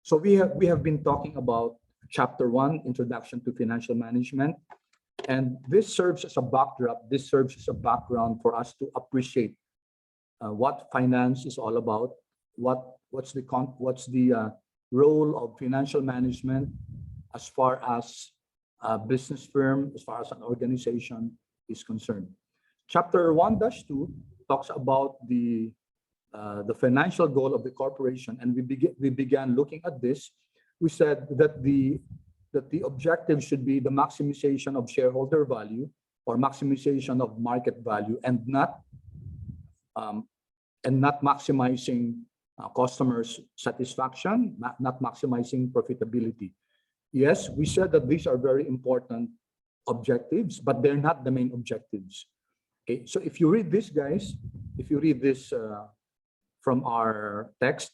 So we have been talking about Chapter 1, Introduction to Financial Management. And this serves as a backdrop, this serves as a background for us to appreciate what finance is all about, what's the role of financial management as far as a business firm, as far as an organization is concerned. Chapter 1-2 talks about the financial goal of the corporation, and we began looking at this. We said that the objective should be the maximization of shareholder value or maximization of market value, and not maximizing customers' satisfaction, not maximizing profitability. Yes, we said that these are very important objectives, but they're not the main objectives. Okay, so if you read this, guys, if you read this from our text,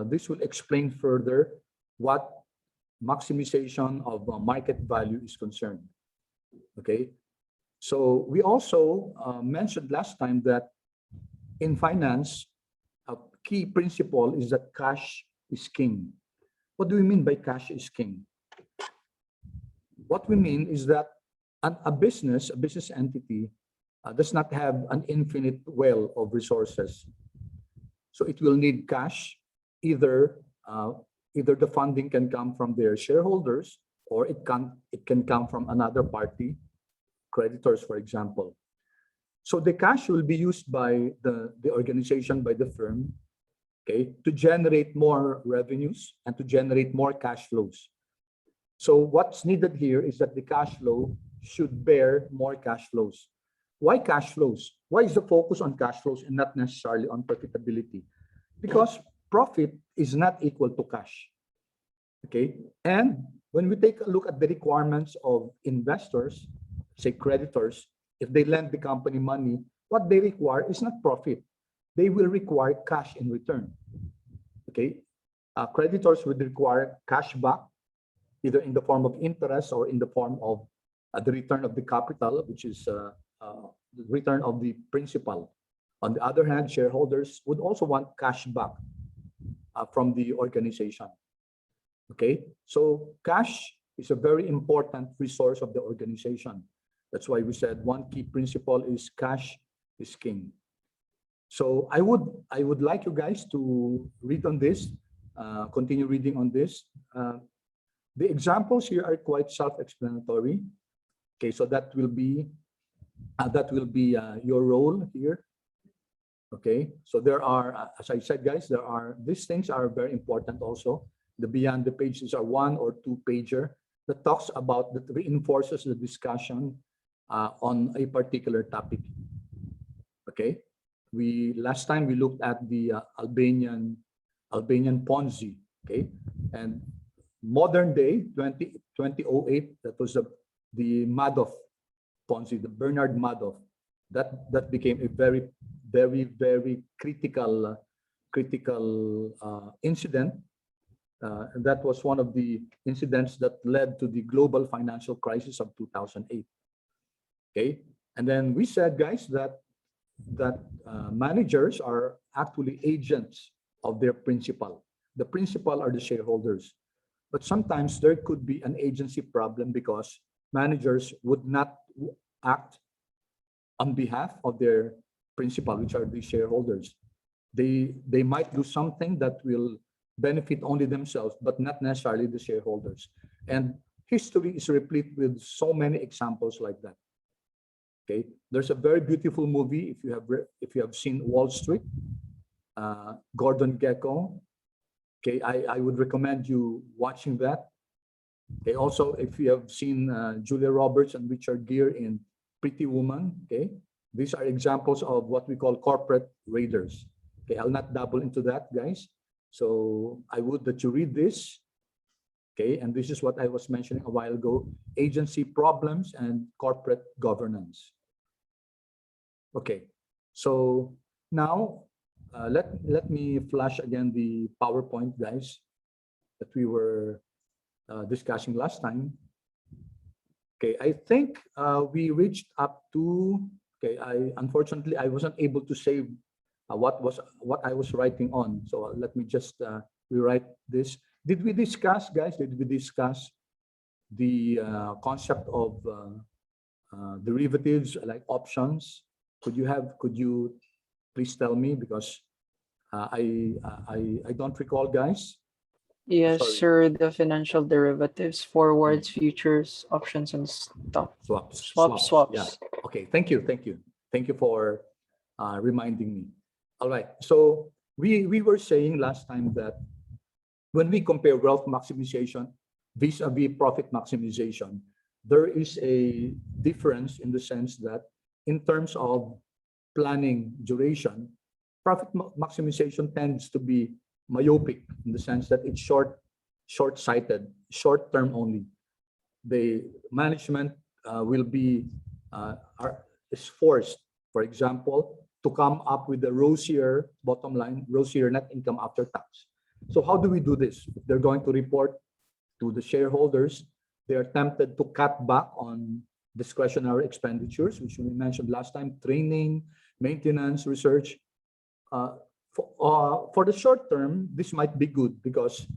this will explain further what maximization of market value is concerned. Okay, so we also mentioned last time that in finance, a key principle is that cash is king. What do we mean by cash is king? What we mean is that a business entity does not have an infinite well of resources. So it will need cash. Either the funding can come from their shareholders, or it can come from another party, creditors, for example. So the cash will be used by the organization, by the firm, okay, to generate more revenues and to generate more cash flows. So what's needed here is that the cash flow should bear more cash flows. Why cash flows? Why is the focus on cash flows and not necessarily on profitability? Because profit is not equal to cash. Okay, and when we take a look at the requirements of investors, say creditors, if they lend the company money, what they require is not profit. They will require cash in return. Okay, creditors would require cash back, either in the form of interest or in the form of the return of the capital, which is the return of the principal. On the other hand, shareholders would also want cash back from the organization. Okay, so cash is a very important resource of the organization. That's why we said one key principle is cash is king. So I would like you guys to read on this, continue reading on this. The examples here are quite self-explanatory. Okay, so that will be your role here. Okay, so there are, as I said, guys, these things are very important also. The beyond the pages are 1 or 2 pager that talks about, that reinforces the discussion on a particular topic. Okay, last time we looked at the Albanian Ponzi. Okay, and modern day 2008, that was the Madoff Ponzi, the Bernard Madoff. That became a very critical incident. And that was one of the incidents that led to the global financial crisis of 2008. Okay, and then we said, guys, that managers are actually agents of their principal. The principal are the shareholders, but sometimes there could be an agency problem because managers would not act on behalf of their principal, which are the shareholders. They might do something that will benefit only themselves, but not necessarily the shareholders. And history is replete with so many examples like that. Okay, there's a very beautiful movie, if you have seen Wall Street, Gordon Gekko. Okay, I would recommend you watching that. Okay, also if you have seen Julia Roberts and Richard Gere in Pretty Woman. Okay, these are examples of what we call corporate raiders. Okay, I'll not dabble into that, guys. So I would that you read this. Okay, and this is what I was mentioning a while ago: agency problems and corporate governance. Okay, so now let me flash again the PowerPoint, guys, that we were discussing last time. Okay, I think we reached up to, okay, unfortunately I wasn't able to save what I was writing on. So let me just rewrite this. Did we discuss, guys? Did we discuss the concept of derivatives like options? Could you please tell me, because I don't recall, guys. Yes, Sorry. sir. The financial derivatives, forwards, futures, options, and Swaps. Yeah. swaps. Okay. Thank you. Thank you for reminding me. All right. So we were saying last time that when we compare wealth maximization vis-a-vis profit maximization, there is a difference in the sense that in terms of planning duration, profit maximization tends to be myopic in the sense that it's short-sighted, short-term only. The management will be is forced, for example, to come up with a rosier bottom line, rosier net income after tax. So how do we do this? If they're going to report to the shareholders, they are tempted to cut back on discretionary expenditures, which we mentioned last time: training, maintenance, research. For the short term, this might be good because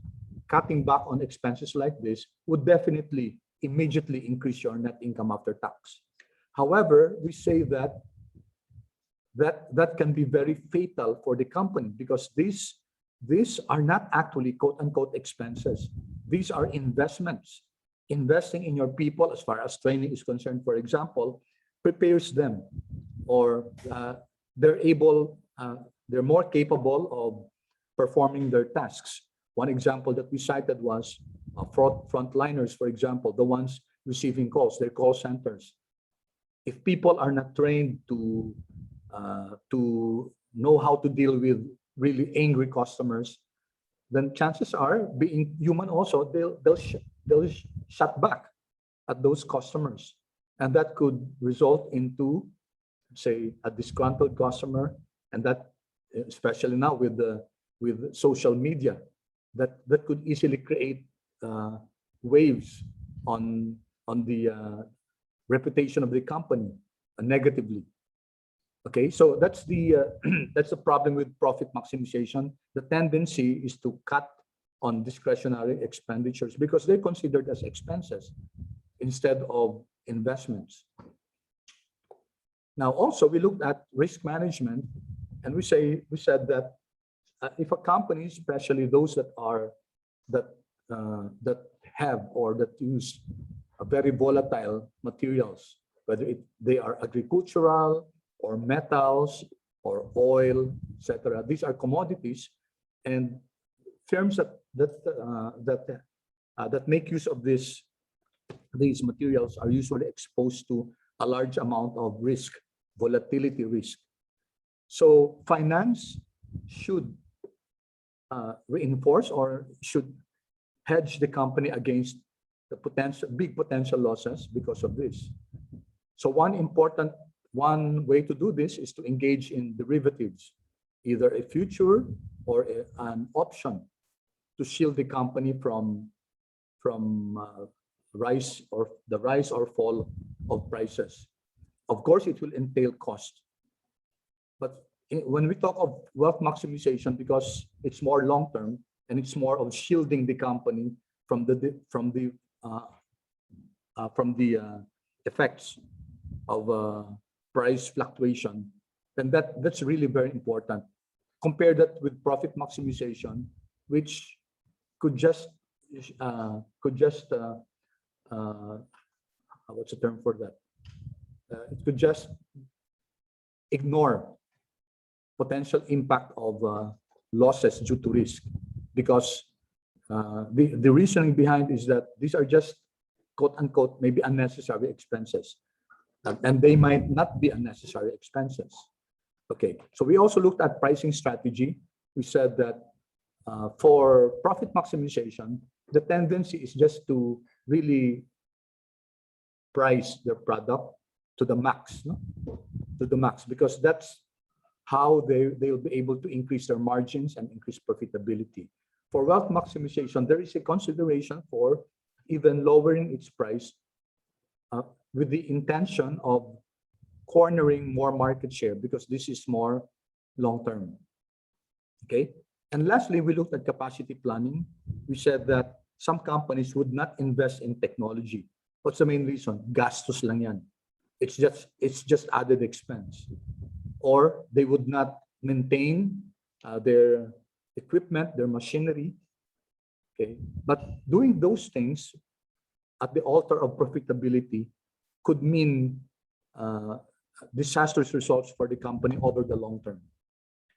cutting back on expenses like this would definitely immediately increase your net income after tax. However, we say that that can be very fatal for the company because these are not actually quote unquote expenses. These are investments. Investing in your people, as far as training is concerned, for example, prepares them, or they're more capable of performing their tasks. One example that we cited was frontliners, for example, the ones receiving calls, their call centers. If people are not trained to know how to deal with really angry customers, then chances are, being human also, they'll shut back at those customers, and that could result into, say, a disgruntled customer, and that, especially now with social media, that could easily create waves on the reputation of the company negatively. Okay, so that's the that's the problem with profit maximization. The tendency is to cut on discretionary expenditures because they're considered as expenses instead of investments. Now, also we looked at risk management, and we said that if a company, especially those that have or that use very volatile materials, whether they are agricultural or metals or oil, etc. These are commodities, and firms that make use of these materials are usually exposed to a large amount of risk, volatility risk. So finance should reinforce or should hedge the company against the big potential losses because of this. So one way to do this is to engage in derivatives, either a future or an option, to shield the company from rise or fall of prices. Of course, it will entail cost, but when we talk of wealth maximization, because it's more long term and it's more of shielding the company from the effects of price fluctuation, then that's really very important. Compare that with profit maximization, which could just what's the term for that? It could just ignore potential impact of losses due to risk, because the reasoning behind is that these are just quote unquote maybe unnecessary expenses, and they might not be unnecessary expenses. Okay, so we also looked at pricing strategy. We said that for profit maximization, the tendency is just to really price their product to the max, to the max, because that's how they'll be able to increase their margins and increase profitability. For wealth maximization, there is a consideration for even lowering its price with the intention of cornering more market share, because this is more long term. Okay, And lastly, we looked at capacity planning. We said that some companies would not invest in technology. What's the main reason? Gastos lang yan. It's just added expense. Or they would not maintain their equipment, their machinery. Okay, but doing those things at the altar of profitability could mean disastrous results for the company over the long term.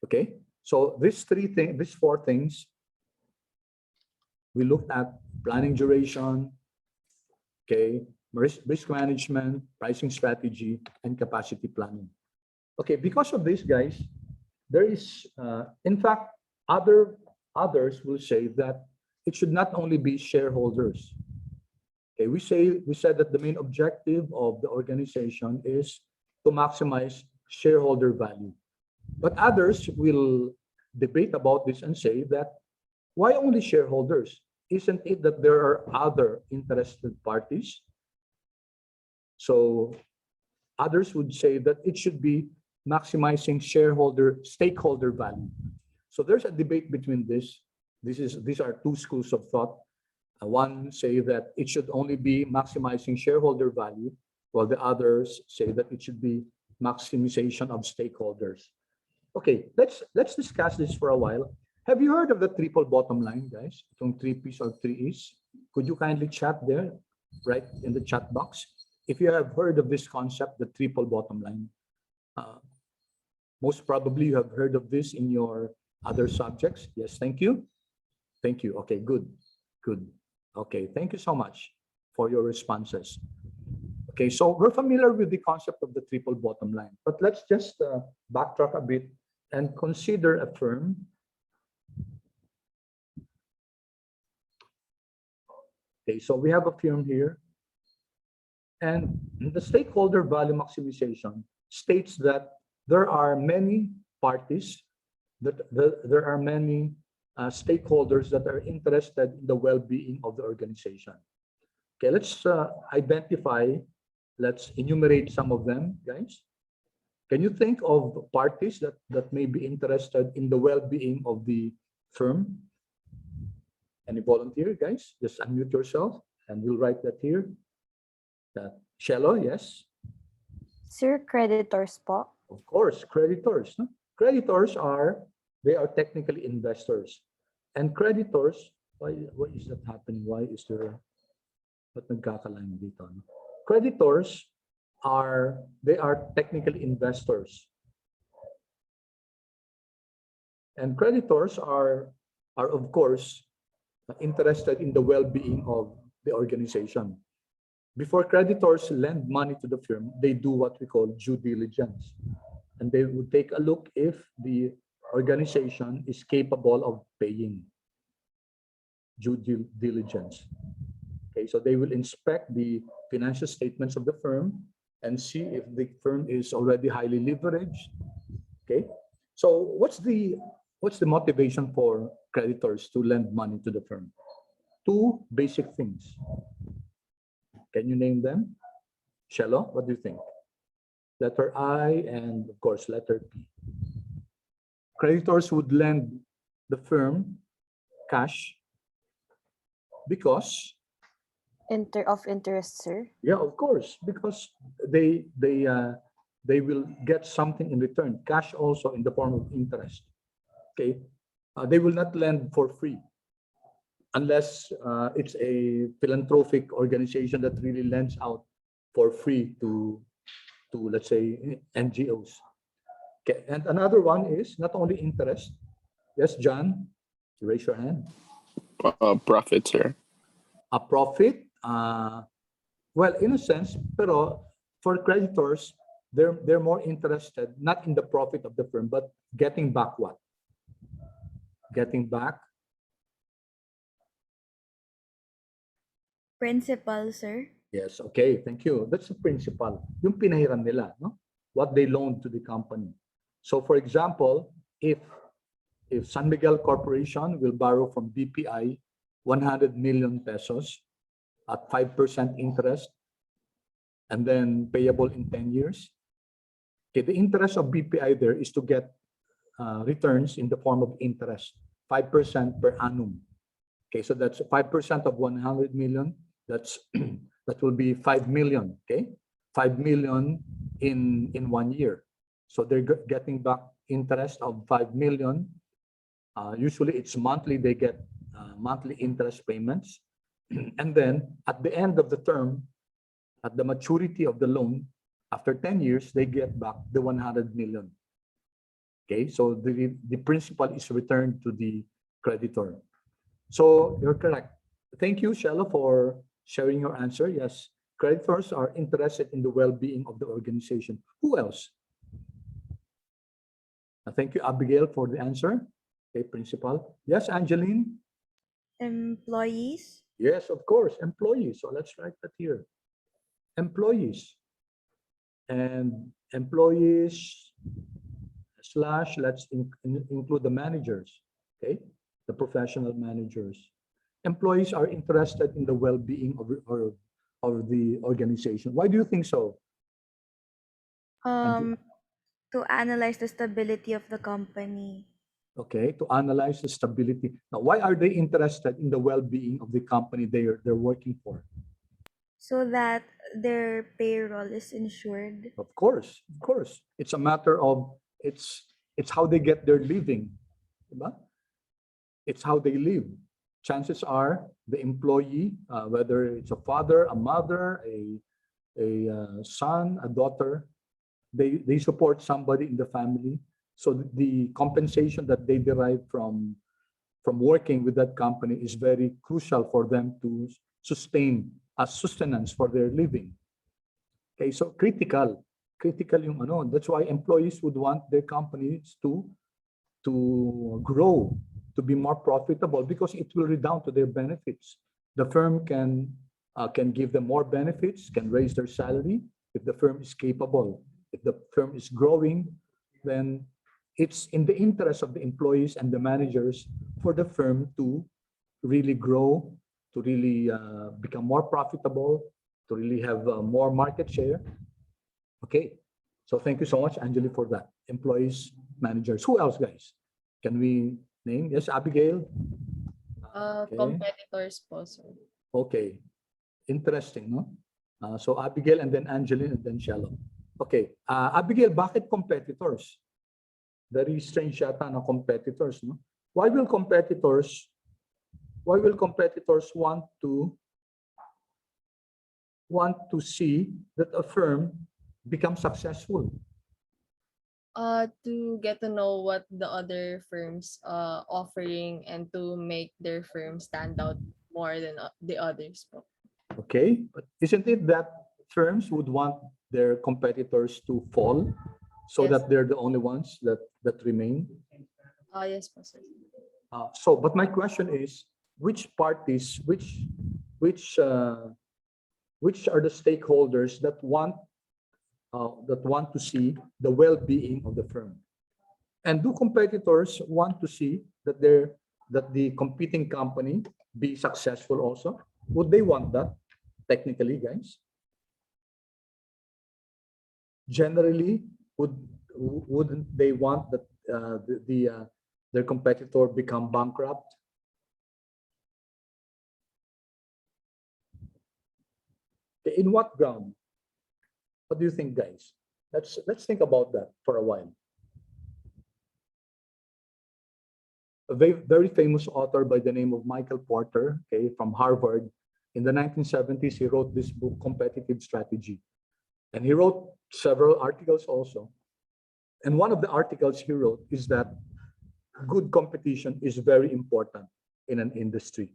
Okay, so these four things, we looked at: planning duration, okay, risk management, pricing strategy, and capacity planning. Okay, because of this, guys, there is, in fact, others will say that it should not only be shareholders. Okay, we said that the main objective of the organization is to maximize shareholder value. But others will debate about this and say that why only shareholders? Isn't it that there are other interested parties? So others would say that it should be maximizing stakeholder value. So there's a debate between this. These are two schools of thought. One say that it should only be maximizing shareholder value, while the others say that it should be maximization of stakeholders. Okay, let's discuss this for a while. Have you heard of the triple bottom line, guys? Itong 3 P's or 3 E's? Could you kindly chat there, right in the chat box? If you have heard of this concept, the triple bottom line, most probably you have heard of this in your other subjects. Yes, thank you. Thank you. Okay, good. Okay, thank you so much for your responses. Okay, so we're familiar with the concept of the triple bottom line, but let's just backtrack a bit and consider a firm. Okay, so we have a firm here, and the stakeholder value maximization states that there are many parties, that there are many stakeholders that are interested in the well-being of the organization. Okay, let's enumerate some of them, guys. Can you think of parties that may be interested in the well-being of the firm? Any volunteer, guys? Just unmute yourself and we'll write that here. Shello, yes? Sir, creditors po. Of course, creditors. No? Creditors are technically investors. And creditors, why is that happening? Why is there, ba't nagkakaline dito? No? Creditors are technically investors. And creditors are of course interested in the well-being of the organization. Before creditors lend money to the firm, they do what we call due diligence. And they would take a look if the organization is capable of paying. Due diligence. Okay, so they will inspect the financial statements of the firm and see if the firm is already highly leveraged. Okay, so what's the motivation for creditors to lend money to the firm? Two basic things. Can you name them? Shello, what do you think? Letter I and of course letter P. Creditors would lend the firm cash because Of interest, sir. yeah, of course, because they will get something in return, cash also in the form of interest. Okay, they will not lend for free unless it's a philanthropic organization that really lends out for free to let's say NGOs. Okay, and another one is not only interest. Yes, John, raise your hand. Profit, sir. A profit. Well, in a sense, pero for creditors, they're more interested not in the profit of the firm, but getting back what? Getting back Principal, sir. yes, okay, thank you. That's the principal. Yung pinahiram nila, no? What they loaned to the company. So for example, if San Miguel Corporation will borrow from BPI 100 million pesos at 5% interest and then payable in 10 years. Okay, the interest of BPI there is to get returns in the form of interest, 5% per annum. Okay, so that's 5% of 100 million. That's that will be 5 million. Okay, 5 million in 1 year. So they're getting back interest of 5 million. Usually it's monthly. They get monthly interest payments, and then at the end of the term, at the maturity of the loan, after 10 years, they get back the 100 million. Okay, so the principal is returned to the creditor. So you're correct. Thank you, Shella, for sharing your answer. Yes, creditors are interested in the well-being of the organization. Who else? Thank you, Abigail, for the answer. Okay, principal. Yes, Angeline? Employees. Yes, of course, employees. So let's write that here. Employees. And employees slash, let's include the managers, okay? The professional managers. Employees are interested in the well-being of the organization. Why do you think so? To analyze the stability of the company. Okay, to analyze the stability. Now, why are they interested in the well-being of the company they're working for? So that their payroll is insured. Of course. It's a matter of it's how they get their living. Diba? It's how they live. Chances are the employee, whether it's a father, a mother, a son, a daughter, they support somebody in the family. So the compensation that they derive from working with that company is very crucial for them to sustain a sustenance for their living. Okay, so critical yung ano. That's why employees would want their companies to grow, to be more profitable, because it will redound to their benefits. The firm can give them more benefits, can raise their salary if the firm is capable. If the firm is growing, then it's in the interest of the employees and the managers for the firm to really grow, to really become more profitable, to really have more market share. Okay, so thank you so much, Angeli, for that. Employees, managers. Who else, guys? Can we name? Yes, Abigail? Okay. Competitors po, sir. Okay, interesting, no? So Abigail and then Angeline and then Shalom. Okay, Abigail, bakit competitors? Very strange yata na competitors, no? Why will competitors want to see that a firm become successful? To get to know what the other firms offering and to make their firm stand out more than the others po. Okay, but isn't it that firms would want their competitors to fall so Yes. that they're the only ones that remain? Yes po, sir. But my question is, which parties, which are the stakeholders that want to see the well-being of the firm? And do competitors want to see that the competing company be successful also? Would they want that, technically, guys? Generally, wouldn't they want that their competitor become bankrupt? In what ground? What do you think, guys? Let's think about that for a while. A very famous author by the name of Michael Porter, okay, from Harvard, in the 1970s, he wrote this book, Competitive Strategy. And he wrote several articles also. And one of the articles he wrote is that good competition is very important in an industry.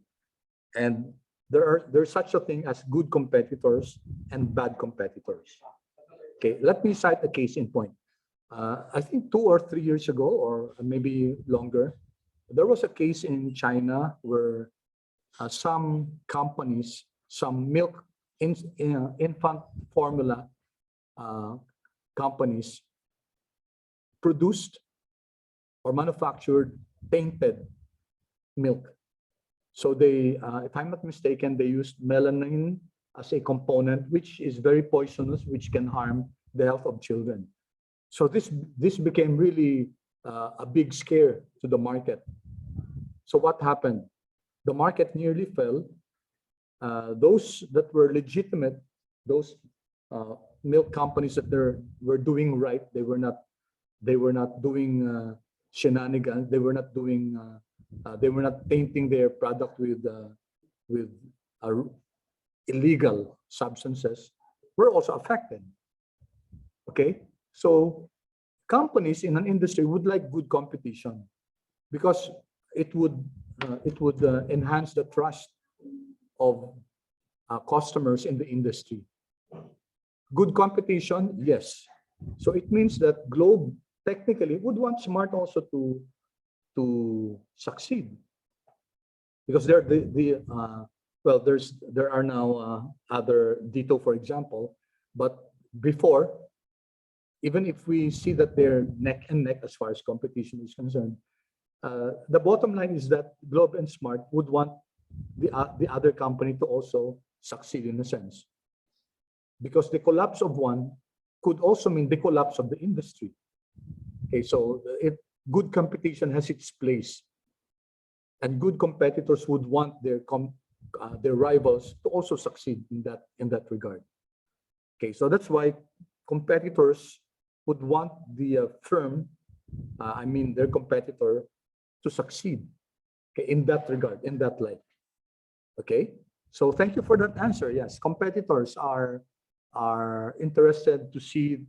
And there's such a thing as good competitors and bad competitors. Okay, let me cite a case in point. I think 2 or 3 years ago, or maybe longer, there was a case in China where some companies, some milk infant formula companies produced or manufactured tainted milk. So they, if I'm not mistaken, they used melanin as a component, which is very poisonous, which can harm the health of children. So this became really a big scare to the market. So what happened? The market nearly fell. Those that were legitimate, those milk companies that were doing right, they were not doing shenanigans. They were not tainting their product with illegal substances, were also affected. Okay, so companies in an industry would like good competition because it would enhance the trust of customers in the industry. Good competition, yes. So it means that Globe technically would want Smart also to succeed, because there are now other Dito, for example, but before, even if we see that they're neck and neck as far as competition is concerned, the bottom line is that Globe and Smart would want the other company to also succeed in a sense, because the collapse of one could also mean the collapse of the industry. Okay, so good competition has its place, and good competitors would want their rivals to also succeed in that regard. Okay, so that's why competitors would want the firm, their competitor, to succeed. Okay, in that regard, in that light. Okay, so thank you for that answer. Yes, competitors are interested to see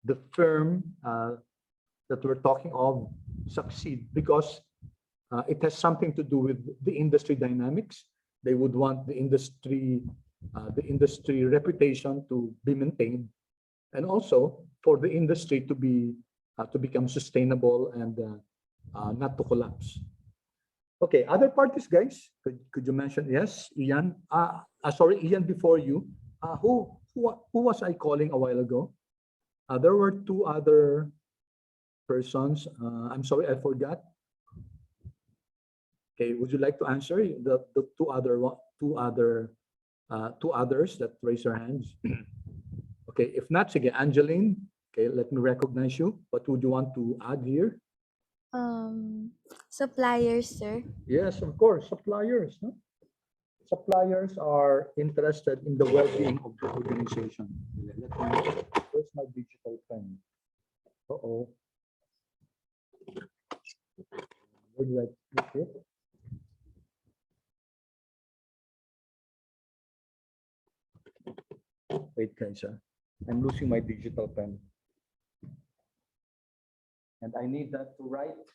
the firm that we're talking of succeed, because it has something to do with the industry dynamics. They would want the industry reputation to be maintained, and also for the industry to become sustainable and not to collapse. Okay, other parties, guys, could you mention? Yes, Ian. Sorry, Ian, before you. Who was I calling a while ago? There were two other persons. I'm sorry, I forgot. Okay, would you like to answer the two others that raise their hands? Okay, if not, sige, Angeline. Okay, let me recognize you. What would you want to add here? Suppliers, sir. Yes, of course, suppliers. No? Suppliers are interested in the well-being of the organization. Where's my digital pen? Uh-oh. Where did I put it? Wait, guys, I'm losing my digital pen. And I need that to write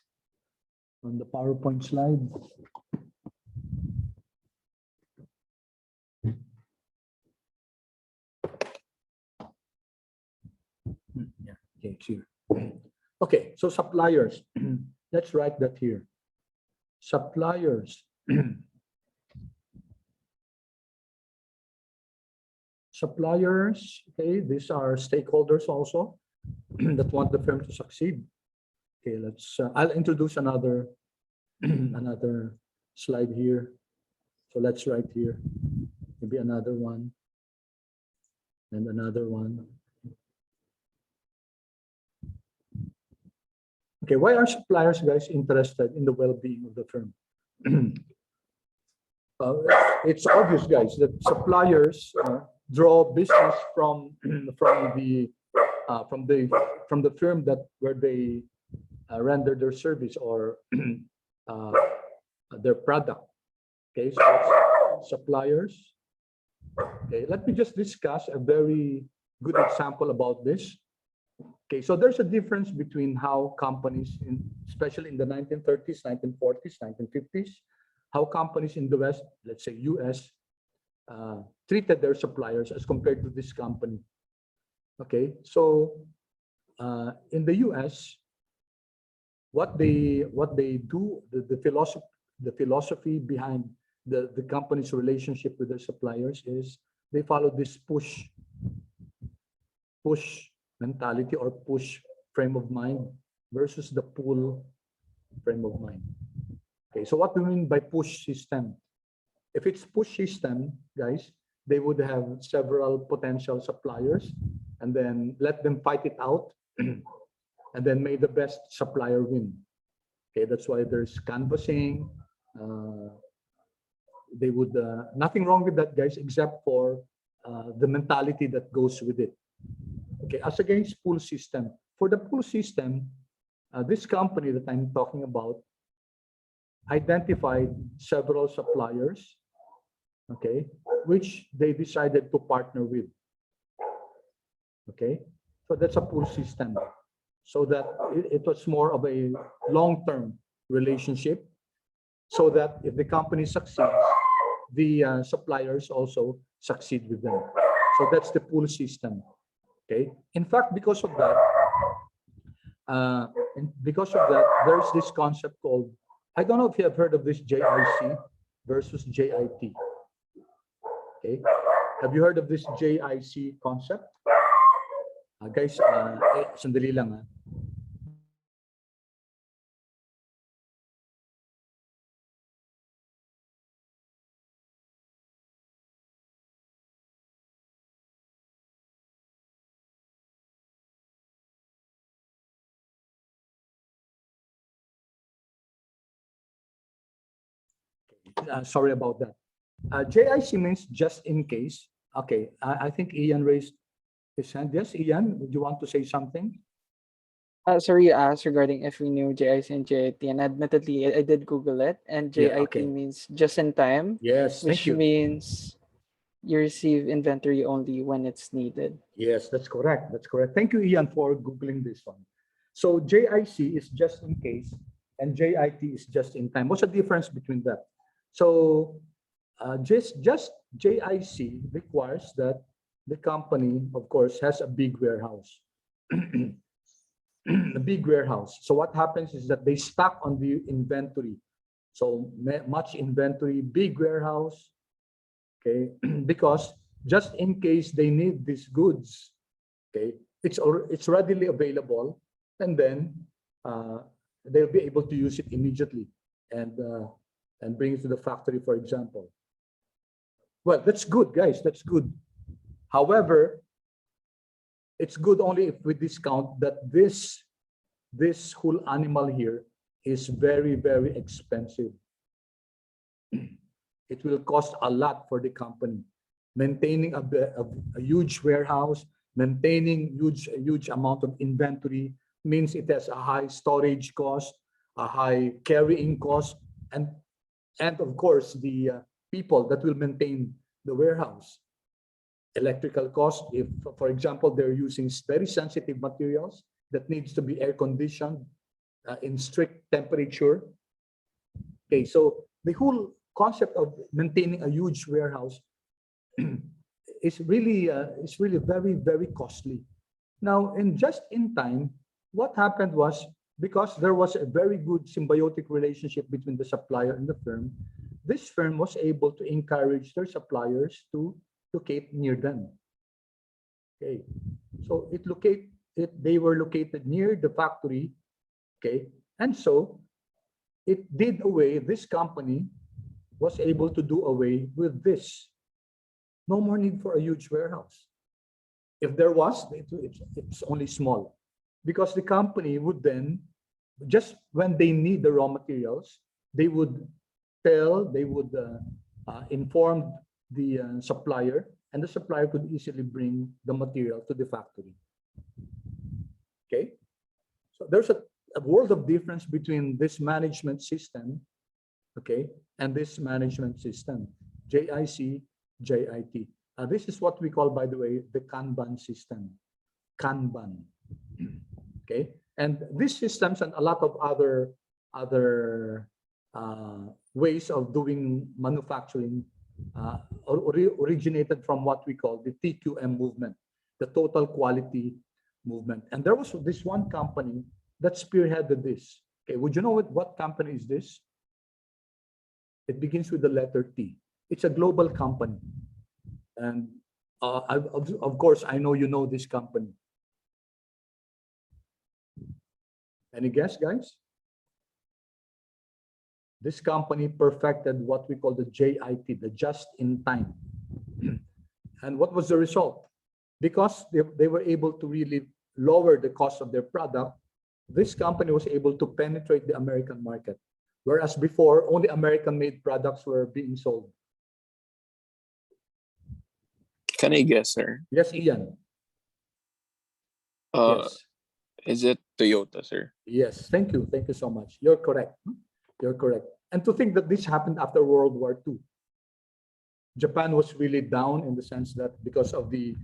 on the PowerPoint slide. Yeah, okay, it's here. Okay, so suppliers. Let's write that here. Suppliers. Suppliers, okay, these are stakeholders also that want the firm to succeed. Okay, I'll introduce another another slide here. So let's write here, maybe another one and another one. Okay, why are suppliers, guys, interested in the well-being of the firm? It's obvious, guys, that suppliers draw business from the firm where they render their service or their product. Okay, so that's suppliers. Okay, let me just discuss a very good example about this. Okay, so there's a difference between how companies, especially in the 1930s, 1940s, 1950s, how companies in the West, let's say US, treated their suppliers as compared to this company. Okay, so in the US, what they do, the philosophy behind the company's relationship with their suppliers is they follow this push mentality or push frame of mind versus the pull frame of mind. Okay, so what do we mean by push system? If it's push system, guys, they would have several potential suppliers and then let them fight it out and then may the best supplier win. Okay, that's why there's canvassing, they would, nothing wrong with that, guys, except for the mentality that goes with it. Okay, as against pool system. For the pool system, this company that I'm talking about identified several suppliers, okay, which they decided to partner with. Okay, so that's a pool system. So that it was more of a long-term relationship, so that if the company succeeds, the suppliers also succeed with them. So that's the pool system. Okay. In fact, because of that, there's this concept called, I don't know if you have heard of this, JIC versus JIT. Okay. Have you heard of this JIC concept? Guys, sandali lang. Sorry about that. JIC means just in case. Okay, I think Ian raised his hand. Yes, Ian, would you want to say something? Sorry, you asked regarding if we knew JIC and JIT, and admittedly, I did Google it, and Yeah, JIT okay. means just in time, Yes, thank which you. means you receive inventory only when it's needed. Yes, that's correct. That's correct. Thank you, Ian, for Googling this one. So JIC is just in case, and JIT is just in time. What's the difference between that? So just JIC requires that the company, of course, has a big warehouse. A big warehouse. So what happens is that they stock on the inventory. So much inventory, big warehouse, okay, because just in case they need these goods, okay, it's readily available, and then they'll be able to use it immediately and bring it to the factory, for example. Well, that's good, guys. That's good. However, it's good only if we discount that this whole animal here is very, very expensive. It will cost a lot for the company. Maintaining a huge warehouse, maintaining huge amount of inventory means it has a high storage cost, a high carrying cost, and of course the people that will maintain the warehouse. Electrical cost, if for example they're using very sensitive materials that needs to be air conditioned in strict temperature. Okay, so the whole concept of maintaining a huge warehouse is really very, very costly. Now, in just in time, what happened was, because there was a very good symbiotic relationship between the supplier and the firm, this firm was able to encourage their suppliers to locate near them. Okay, so they were located near the factory. Okay, and so this company was able to do away with this. No more need for a huge warehouse. If there was, it's only small, because the company would then, just when they need the raw materials, they would inform the supplier, and the supplier could easily bring the material to the factory. Okay, so there's a world of difference between this management system, okay, and this management system, JIC, JIT. This is what we call, by the way, the Kanban system. Kanban. Okay, and these systems and a lot of other ways of doing manufacturing originated from what we call the TQM movement, the total quality movement. And there was this one company that spearheaded this. Okay, would you know what company is this? It begins with the letter T. It's a global company. And of course, I know you know this company. Any guess, guys? This company perfected what we call the JIT, the just in time. And what was the result? Because they were able to really lower the cost of their product, this company was able to penetrate the American market. Whereas before, only American-made products were being sold. Can I guess, sir? Yes, Ian. Uh, Yes. is it Toyota, sir? Yes. Thank you. Thank you so much. You're correct. You're correct. And to think that this happened after World War II. Japan was really down in the sense that because of the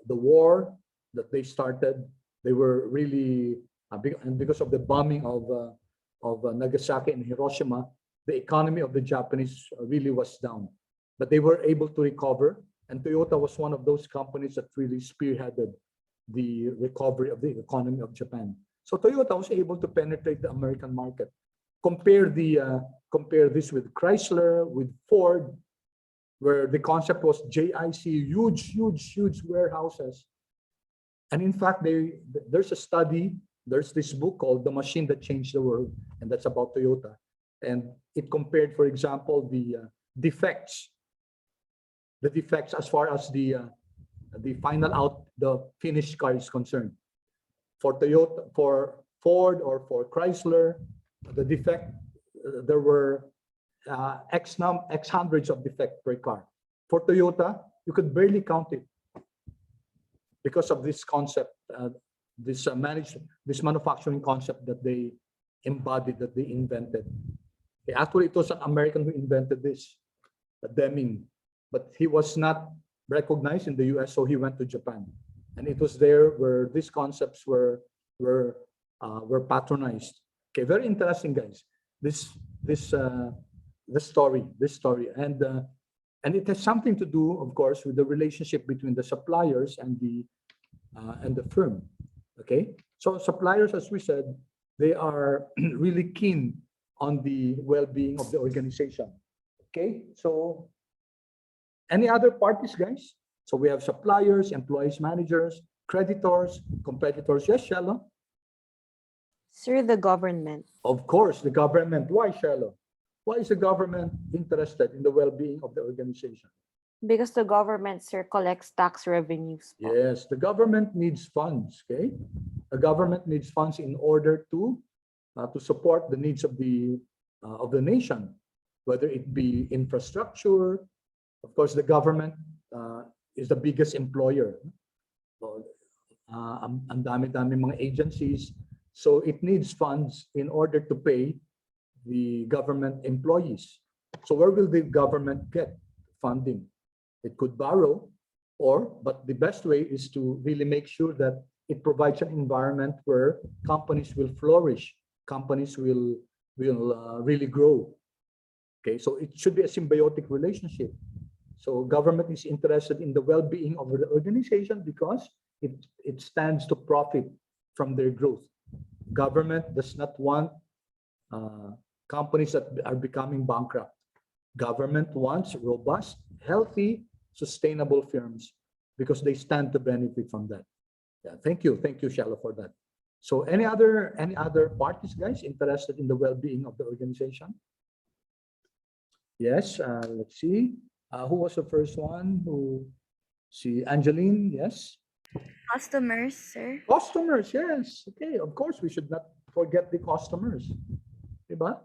war that they started, they were really and because of the bombing of Nagasaki and Hiroshima, the economy of the Japanese really was down. But they were able to recover, and Toyota was one of those companies that really spearheaded the recovery of the economy of Japan. So Toyota was able to penetrate the American market. Compare this with Chrysler, with Ford, where the concept was JIC, huge warehouses. And in fact, there's a study, there's this book called The Machine That Changed the World, and that's about Toyota. And it compared, for example, the defects as far as the finished car is concerned. For Toyota, for Ford, or for Chrysler, the defect, there were X hundreds of defects per car. For Toyota, you could barely count it because of this concept, this manufacturing concept that they embodied, that they invented. Actually, it was an American who invented this, Deming, but he was not recognized in the US, so he went to Japan, and it was there where these concepts were patronized. Okay, very interesting, guys. This story, and it has something to do, of course, with the relationship between the suppliers and the firm. Okay, so suppliers, as we said, they are really keen on the well-being of the organization. Okay, so any other parties, guys? So we have suppliers, employees, managers, creditors, competitors. Yes, Shalom? Sir, the government. Of course, the government. Why, Shalom? Why is the government interested in the well-being of the organization? Because the government, sir, collects tax revenues. Po. Yes, the government needs funds. Okay, the government needs funds in order to support the needs of the nation, whether it be infrastructure. Of course, the government is the biggest employer. Ang dami-dami mga agencies, so it needs funds in order to pay the government employees. So where will the government get funding? It could borrow, but the best way is to really make sure that it provides an environment where companies will flourish, companies will really grow. Okay, so it should be a symbiotic relationship. So government is interested in the well-being of the organization because it stands to profit from their growth. Government does not want companies that are becoming bankrupt. Government wants robust, healthy, sustainable firms because they stand to benefit from that. Yeah, thank you, Shalom, for that. So any other parties, guys, interested in the well-being of the organization? Yes, let's see. Who was the first one? Angeline, yes? Customers, sir. Customers, yes. Okay, of course, we should not forget the customers. Diba?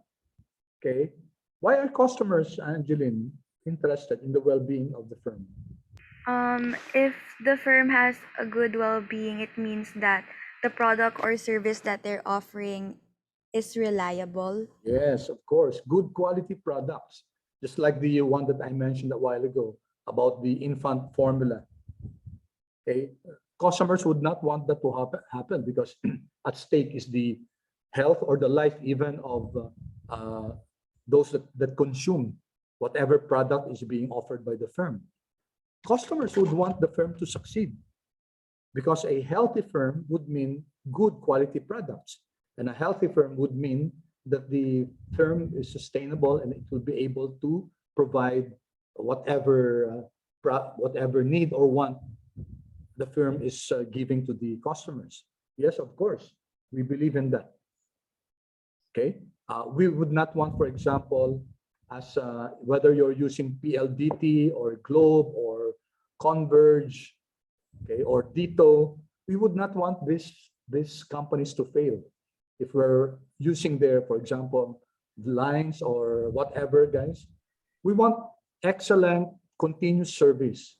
Okay. Why are customers, Angeline, interested in the well-being of the firm? If the firm has a good well-being, it means that the product or service that they're offering is reliable. Yes, of course. Good quality products. Just like the one that I mentioned a while ago about the infant formula. Okay. Customers would not want that to happen because at stake is the health or the life even of those that consume whatever product is being offered by the firm. Customers would want the firm to succeed because a healthy firm would mean good quality products, and a healthy firm would mean that the firm is sustainable and it will be able to provide whatever need or want the firm is giving to the customers. Yes, of course, we believe in that. Okay, we would not want, for example, as whether you're using PLDT or Globe or Converge, okay, or Dito, we would not want these companies to fail. if we're using their, for example, lines or whatever, guys, we want excellent continuous service.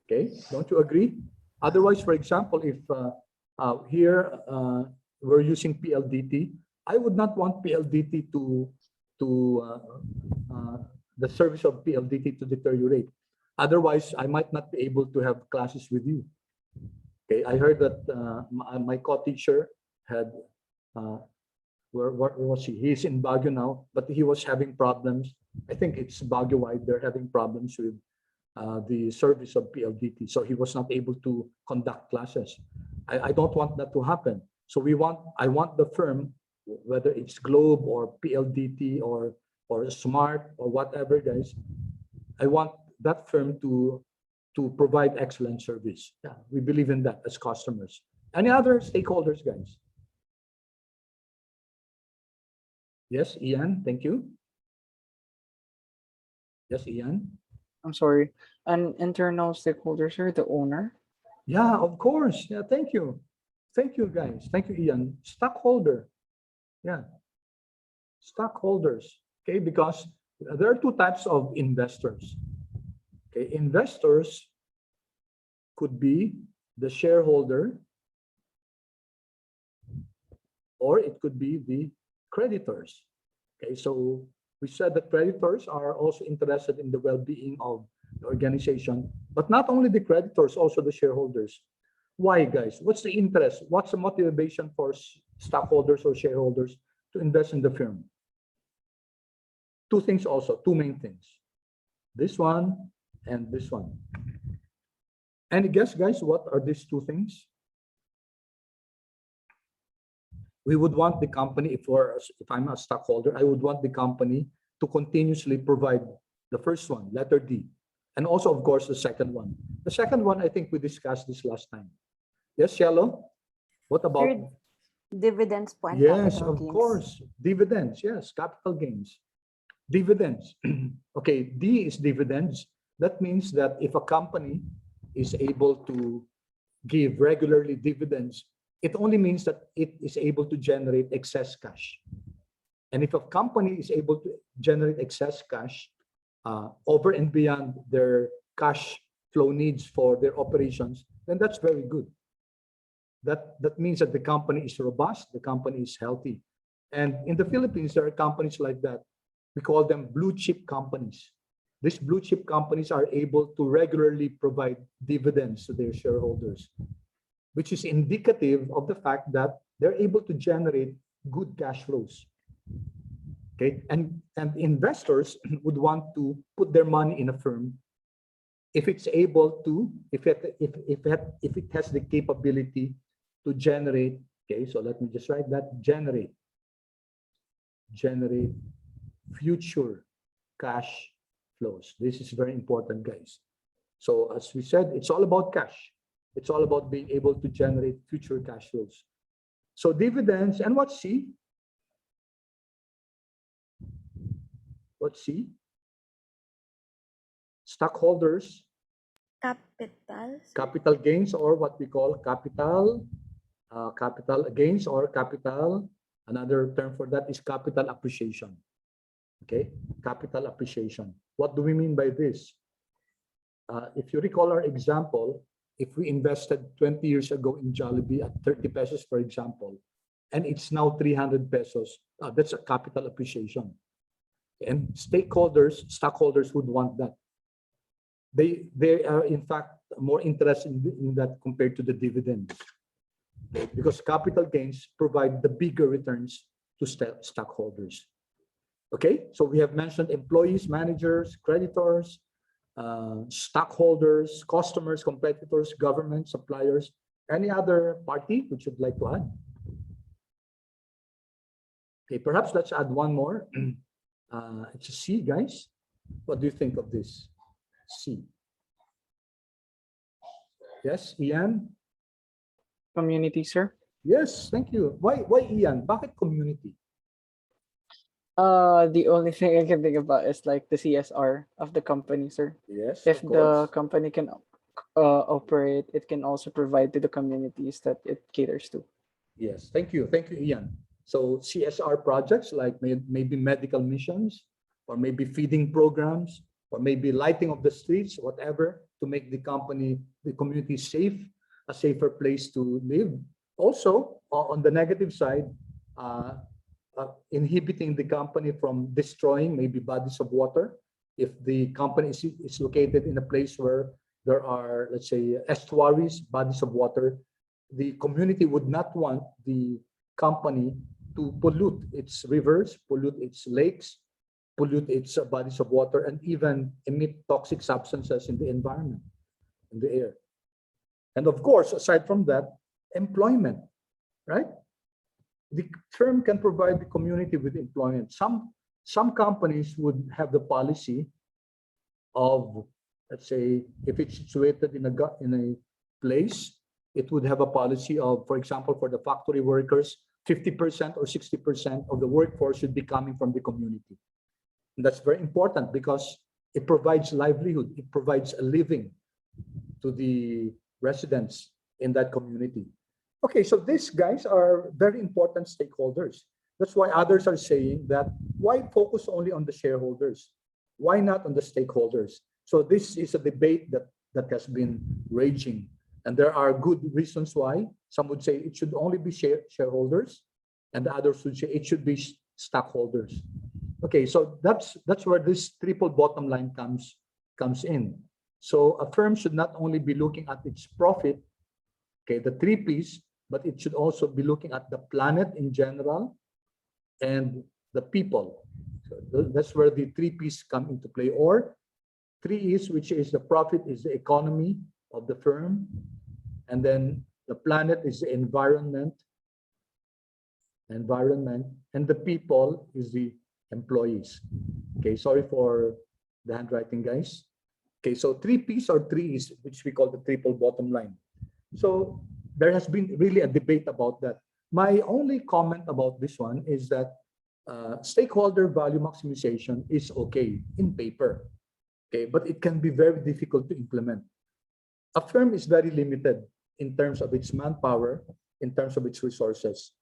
Okay, don't you agree? Otherwise, for example, if here we're using PLDT, I would not want PLDT the service of PLDT to deteriorate. Otherwise, I might not be able to have classes with you. Okay, I heard that my co-teacher had, where was he? He's in Baguio now, but he was having problems. I think it's Baguio-wide. They're having problems with the service of PLDT. So he was not able to conduct classes. I don't want that to happen. So I want the firm, whether it's Globe or PLDT or Smart or whatever, guys, I want that firm to provide excellent service. Yeah, we believe in that as customers. Any other stakeholders, guys? Yes, Ian, thank you. Yes, Ian. I'm sorry. An internal stakeholder, sir, the owner. Yeah, of course. Yeah, thank you. Thank you, guys. Thank you, Ian. Stockholder. Yeah. Stockholders. Okay, because there are two types of investors. Okay, investors could be the shareholder, or it could be the creditors. Okay, so we said that creditors are also interested in the well-being of the organization, but not only the creditors, also the shareholders. Why, guys? What's the interest? What's the motivation for stockholders or shareholders to invest in the firm? Two things also, two main things. This one and this one. Any guess, guys, what are these two things? We would want the company, if I'm a stockholder, I would want the company to continuously provide the first one, letter D, and also, of course, the second one. The second one, I think we discussed this last time. Yes, Yellow? What about? Third, dividends po and Yes, capital of gains. course. Dividends, yes, capital gains. Dividends. Okay, D is dividends. That means that if a company is able to give regularly dividends, it only means that it is able to generate excess cash. And if a company is able to generate excess cash over and beyond their cash flow needs for their operations, then that's very good. That means that the company is robust, the company is healthy. And in the Philippines, there are companies like that. We call them blue chip companies. These blue chip companies are able to regularly provide dividends to their shareholders, which is indicative of the fact that they're able to generate good cash flows. Okay, and investors would want to put their money in a firm if it's able to, if it has the capability to generate. Okay, so let me just write that: generate future cash flows. This is very important, guys. So as we said, it's all about cash. It's all about being able to generate future cash flows. So dividends, and what's C? What's C? Stockholders, capital gains, or what we call capital gains or capital. Another term for that is capital appreciation. Okay, capital appreciation. What do we mean by this? If you recall our example, if we invested 20 years ago in Jollibee at 30 pesos, for example, and it's now 300 pesos, that's a capital appreciation. And stockholders would want that. They are in fact more interested in that compared to the dividends, because capital gains provide the bigger returns to stockholders. Okay, so we have mentioned employees, managers, creditors, stockholders, customers, competitors, government, suppliers. Any other party which you'd like to add? Okay, perhaps let's add one more. It's a C, guys. What do you think of this? C. Yes, Ian? Community, sir. Yes, thank you. Why Ian? Bakit community? The only thing I can think about is like the CSR of the company, sir. Yes, If of the course. company can operate, it can also provide to the communities that it caters to. Yes, thank you, Ian. So CSR projects like maybe medical missions, or maybe feeding programs, or maybe lighting of the streets, whatever, to make the community safe, a safer place to live. Also, on the negative side, uh, inhibiting the company from destroying maybe bodies of water. If the company is located in a place where there are, let's say, estuaries, bodies of water, the community would not want the company to pollute its rivers, pollute its lakes, pollute its bodies of water, and even emit toxic substances in the environment, in the air. And of course, aside from that, employment, right? The firm can provide the community with employment. Some companies would have the policy of, let's say, if it's situated in a place, it would have a policy of, for example, for the factory workers, 50% or 60% of the workforce should be coming from the community. And that's very important because it provides livelihood, it provides a living to the residents in that community. Okay, so these guys are very important stakeholders. That's why others are saying that why focus only on the shareholders? Why not on the stakeholders? So this is a debate that has been raging. And there are good reasons why. Some would say it should only be shareholders, and the others would say it should be stockholders. Okay, so that's where this triple bottom line comes in. So a firm should not only be looking at its profit, okay, the three P's, but it should also be looking at the planet in general and the people. So that's where the three P's come into play, or three E's, which is the profit is the economy of the firm, and then the planet is the environment, and the people is the employees. Okay, sorry for the handwriting, guys. Okay, so three P's or three E's, which we call the triple bottom line. So there has been really a debate about that. My only comment about this one is that stakeholder value maximization is okay in paper, okay, but it can be very difficult to implement. A firm is very limited in terms of its manpower, in terms of its resources.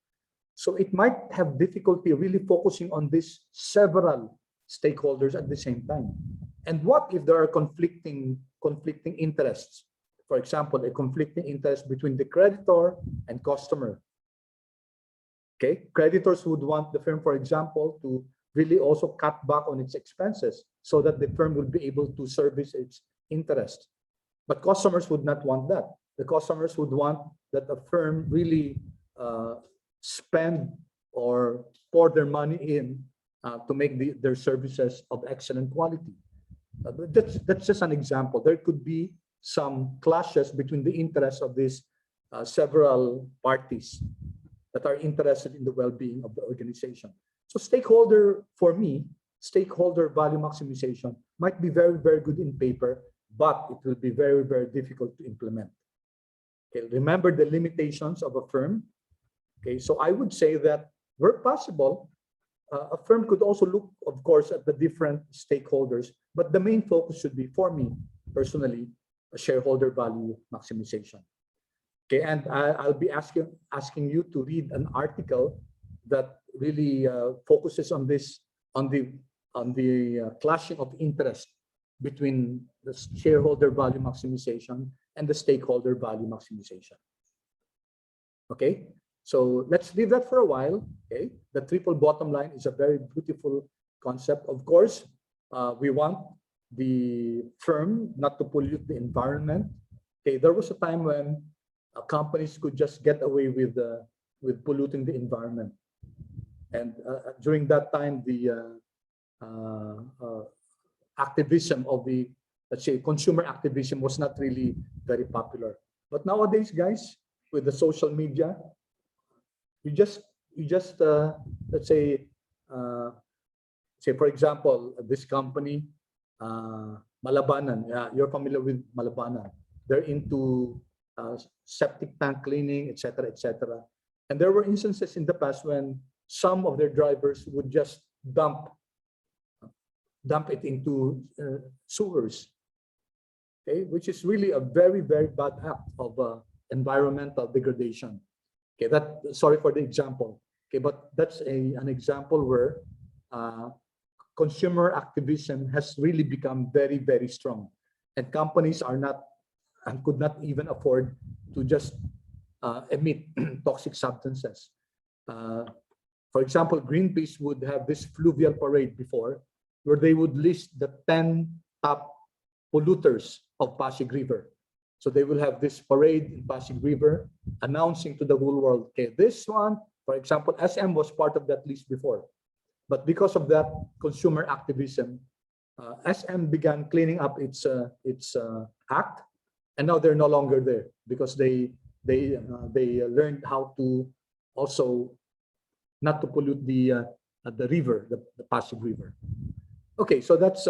So it might have difficulty really focusing on these several stakeholders at the same time. And what if there are conflicting interests? For example, a conflicting interest between the creditor and customer. Okay, creditors would want the firm, for example, to really also cut back on its expenses so that the firm will be able to service its interest. But customers would not want that. The customers would want that a firm really spend or pour their money in to make their services of excellent quality. That's just an example. There could be some clashes between the interests of these several parties that are interested in the well-being of the organization. So for me, stakeholder value maximization might be very, very good in paper, but it will be very, very difficult to implement. Okay, remember the limitations of a firm. Okay, so I would say that where possible, a firm could also look, of course, at the different stakeholders, but the main focus should be, for me personally, a shareholder value maximization. Okay, and I'll be asking you to read an article that really focuses on this, on the clashing of interest between the shareholder value maximization and the stakeholder value maximization. Okay, so let's leave that for a while. Okay, the triple bottom line is a very beautiful concept. Of course, we want the firm not to pollute the environment. Okay, there was a time when companies could just get away with polluting the environment, and during that time, the activism of the, let's say, consumer activism was not really very popular. But nowadays, guys, with the social media, you just let's say for example, this company, Malabanan. You're familiar with Malabanan. They're into septic tank cleaning, etc., etc. And there were instances in the past when some of their drivers would just dump it into sewers, okay, which is really a very, very bad act of environmental degradation. Okay, sorry for the example. Okay, but that's an example where consumer activism has really become very, very strong, and companies are not and could not even afford to just emit toxic substances. For example, Greenpeace would have this fluvial parade before, where they would list the 10 top polluters of Pasig River. So they will have this parade in Pasig River announcing to the whole world, okay, this one, for example, SM was part of that list before. But because of that consumer activism, SM began cleaning up its act, and now they're no longer there because they learned how to also not to pollute the river, the Pasig River. Okay, so that's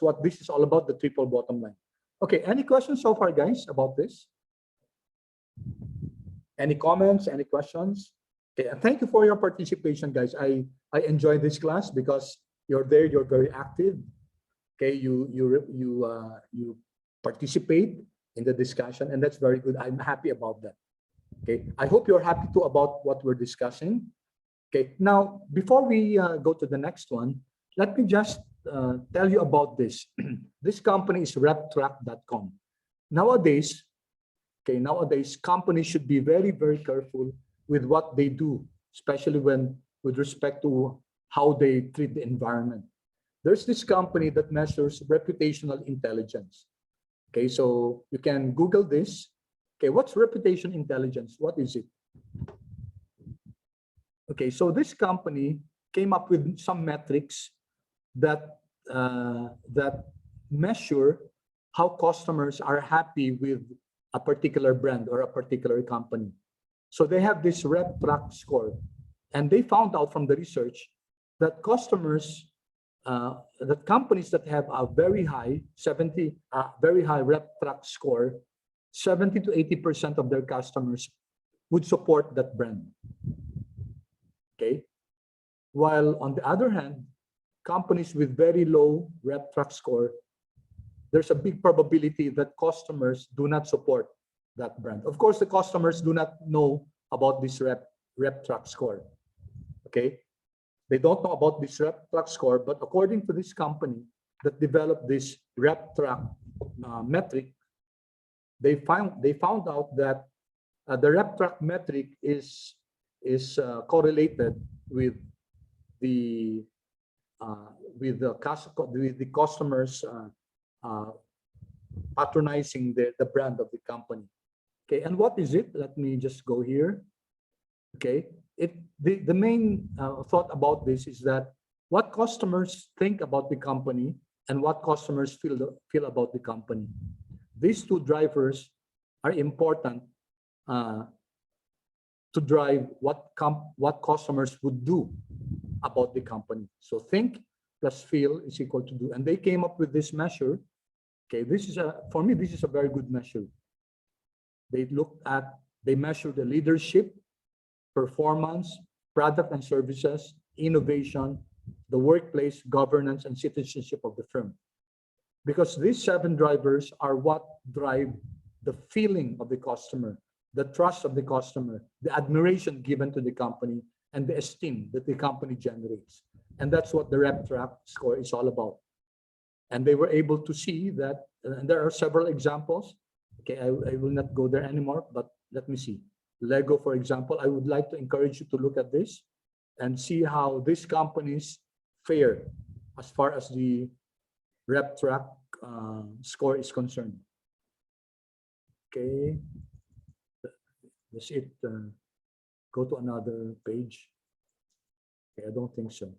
what this is all about, the triple bottom line. Okay, any questions so far, guys, about this? Any comments? Any questions? Okay, and thank you for your participation, guys. I enjoy this class because you're there, you're very active. Okay, you participate in the discussion, and that's very good. I'm happy about that. Okay, I hope you're happy too about what we're discussing. Okay, now before we go to the next one, let me just tell you about this. This company is reptrack.com. Nowadays, companies should be very, very careful with what they do, especially with respect to how they treat the environment. There's this company that measures reputational intelligence. Okay, so you can Google this. Okay, what's reputation intelligence? What is it? Okay, so this company came up with some metrics that measure how customers are happy with a particular brand or a particular company. So they have this RepTrack score, and they found out from the research that that companies that have a very high RepTrack score, 70 to 80% of their customers would support that brand. Okay, while on the other hand, companies with very low RepTrack score, there's a big probability that customers do not support that brand. Of course, the customers do not know about this RepTrack score. Okay, they don't know about this RepTrack score, but according to this company that developed this RepTrack metric, they found out that the RepTrack metric is correlated with the customers patronizing the brand of the company. Okay, and what is it? Let me just go here. Okay, the main thought about this is that what customers think about the company and what customers feel about the company. These two drivers are important to drive what customers would do about the company. So think plus feel is equal to do, and they came up with this measure. Okay, for me, this is a very good measure. They measure the leadership, performance, product and services, innovation, the workplace, governance, and citizenship of the firm. Because these 7 drivers are what drive the feeling of the customer, the trust of the customer, the admiration given to the company, and the esteem that the company generates. And that's what the RepTrack score is all about. And they were able to see that, and there are several examples. Okay, I will not go there anymore, but let me see. Lego, for example, I would like to encourage you to look at this and see how these companies fare as far as the RepTrack score is concerned. Okay, that's it. Go to another page. Okay, I don't think so.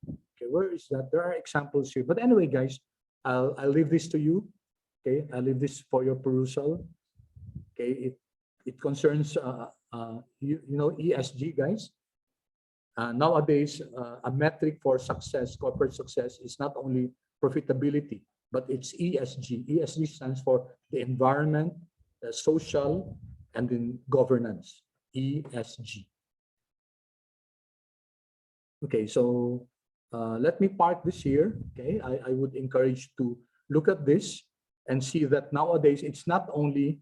Okay, where is that? There are examples here. But anyway, guys, I'll leave this to you. Okay, I'll leave this for your perusal. Okay, it concerns ESG, guys. Nowadays, a metric for success, corporate success, is not only profitability, but it's ESG. ESG stands for the environment, social, and then governance. ESG. Okay, so let me park this here. Okay, I would encourage you to look at this and see that nowadays it's not only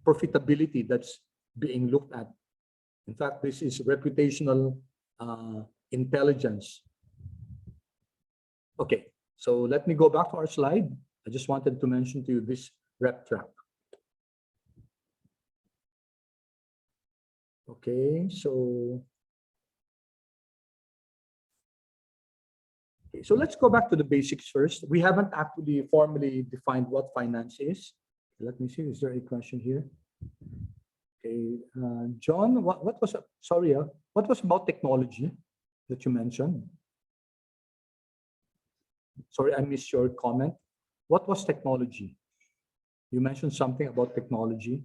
profitability that's being looked at. In fact, this is reputational intelligence. Okay, so let me go back to our slide. I just wanted to mention to you this rep track. Okay, so let's go back to the basics first. We haven't actually formally defined what finance is. Let me see, is there a question here? Okay, John, what was, sorry, what was about technology that you mentioned? Sorry, I missed your comment. What was technology? You mentioned something about technology.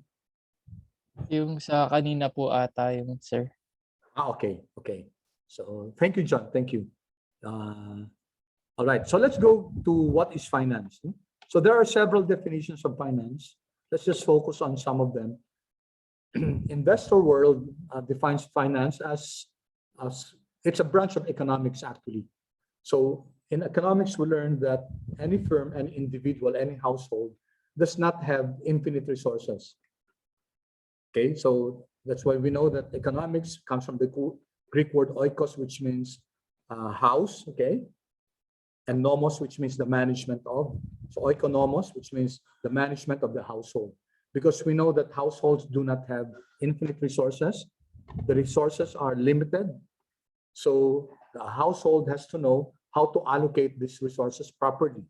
Yung sa kanina po ata yung sir. Okay, okay. So thank you, John. Thank you. All right, so let's go to what is finance. So there are several definitions of finance. Let's just focus on some of them. Investor world defines finance as it's a branch of economics actually. So in economics, we learned that any firm, any individual, any household does not have infinite resources. Okay, so that's why we know that economics comes from the Greek word oikos, which means house, okay, and nomos, which means the management of. So oikonomos, which means the management of the household. Because we know that households do not have infinite resources. The resources are limited. So the household has to know how to allocate these resources properly.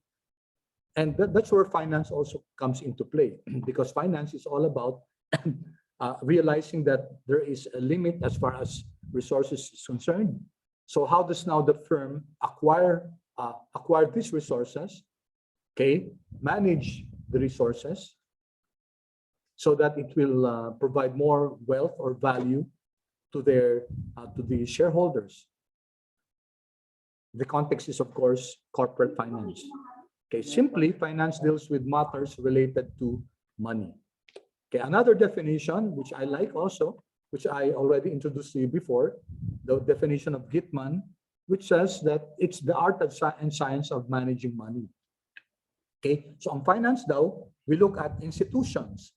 And that's where finance also comes into play, because finance is all about realizing that there is a limit as far as resources is concerned. So how does now the firm acquire these resources, okay, manage the resources so that it will provide more wealth or value to the shareholders. The context is, of course, corporate finance. Okay, simply, finance deals with matters related to money. Okay, another definition, which I like also, which I already introduced to you before, the definition of Gitman, which says that it's the art and science of managing money. Okay, so on finance now, we look at institutions,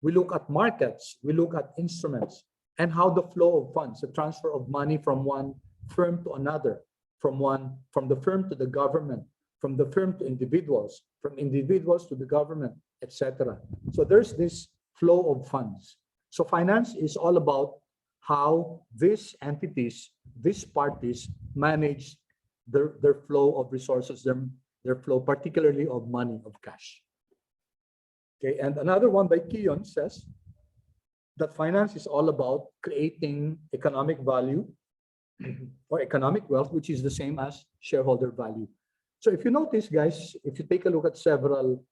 we look at markets, we look at instruments, and how the flow of funds, the transfer of money from one firm to another, from the firm to the government, from the firm to individuals, from individuals to the government, etc. So there's this flow of funds. So finance is all about how these entities, these parties manage their flow of resources, their flow particularly of money, of cash. Okay, and another one by Keon says that finance is all about creating economic value or economic wealth, which is the same as shareholder value. So if you notice, guys, if you take a look at several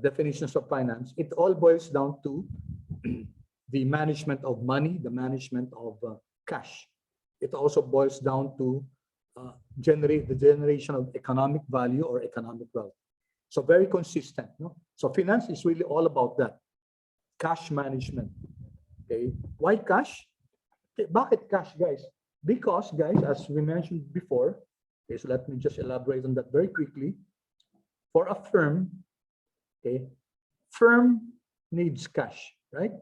definitions of finance, it all boils down to the management of money, the management of cash. It also boils down to the generation of economic value or economic wealth. So very consistent. No? So finance is really all about that. Cash management. Okay. Why cash? Okay. Bakit cash, guys? Because, guys, as we mentioned before, okay, so let me just elaborate on that very quickly. For a firm, okay, firm needs cash, right?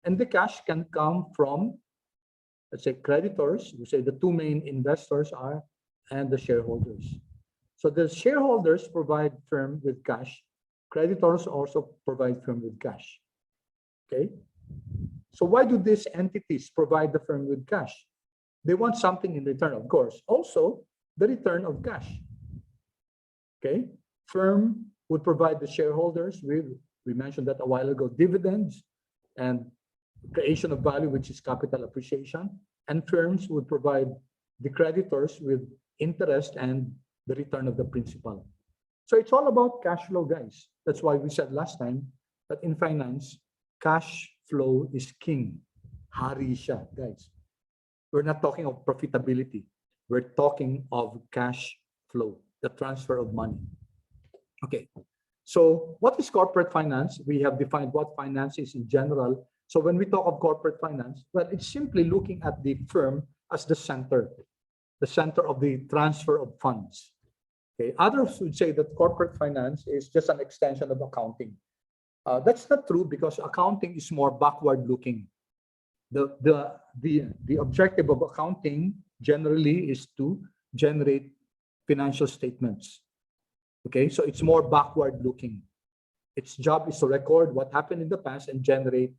And the cash can come from, let's say, creditors. We say the two main investors are, and the shareholders. So the shareholders provide firm with cash. Creditors also provide firm with cash. Okay. So why do these entities provide the firm with cash? They want something in return, of course. Also, the return of cash. Okay. Firm would provide the shareholders with, we mentioned that a while ago, dividends and creation of value, which is capital appreciation. And firms would provide the creditors with interest and the return of the principal. So it's all about cash flow, guys. That's why we said last time that in finance, cash flow is king. Hari siya, guys. We're not talking of profitability. We're talking of cash flow, the transfer of money. Okay. So what is corporate finance? We have defined what finance is in general. So when we talk of corporate finance, well, it's simply looking at the firm as the center of the transfer of funds. Okay. Others would say that corporate finance is just an extension of accounting. That's not true because accounting is more backward looking. The objective of accounting generally is to generate financial statements. Okay, so it's more backward looking. Its job is to record what happened in the past and generate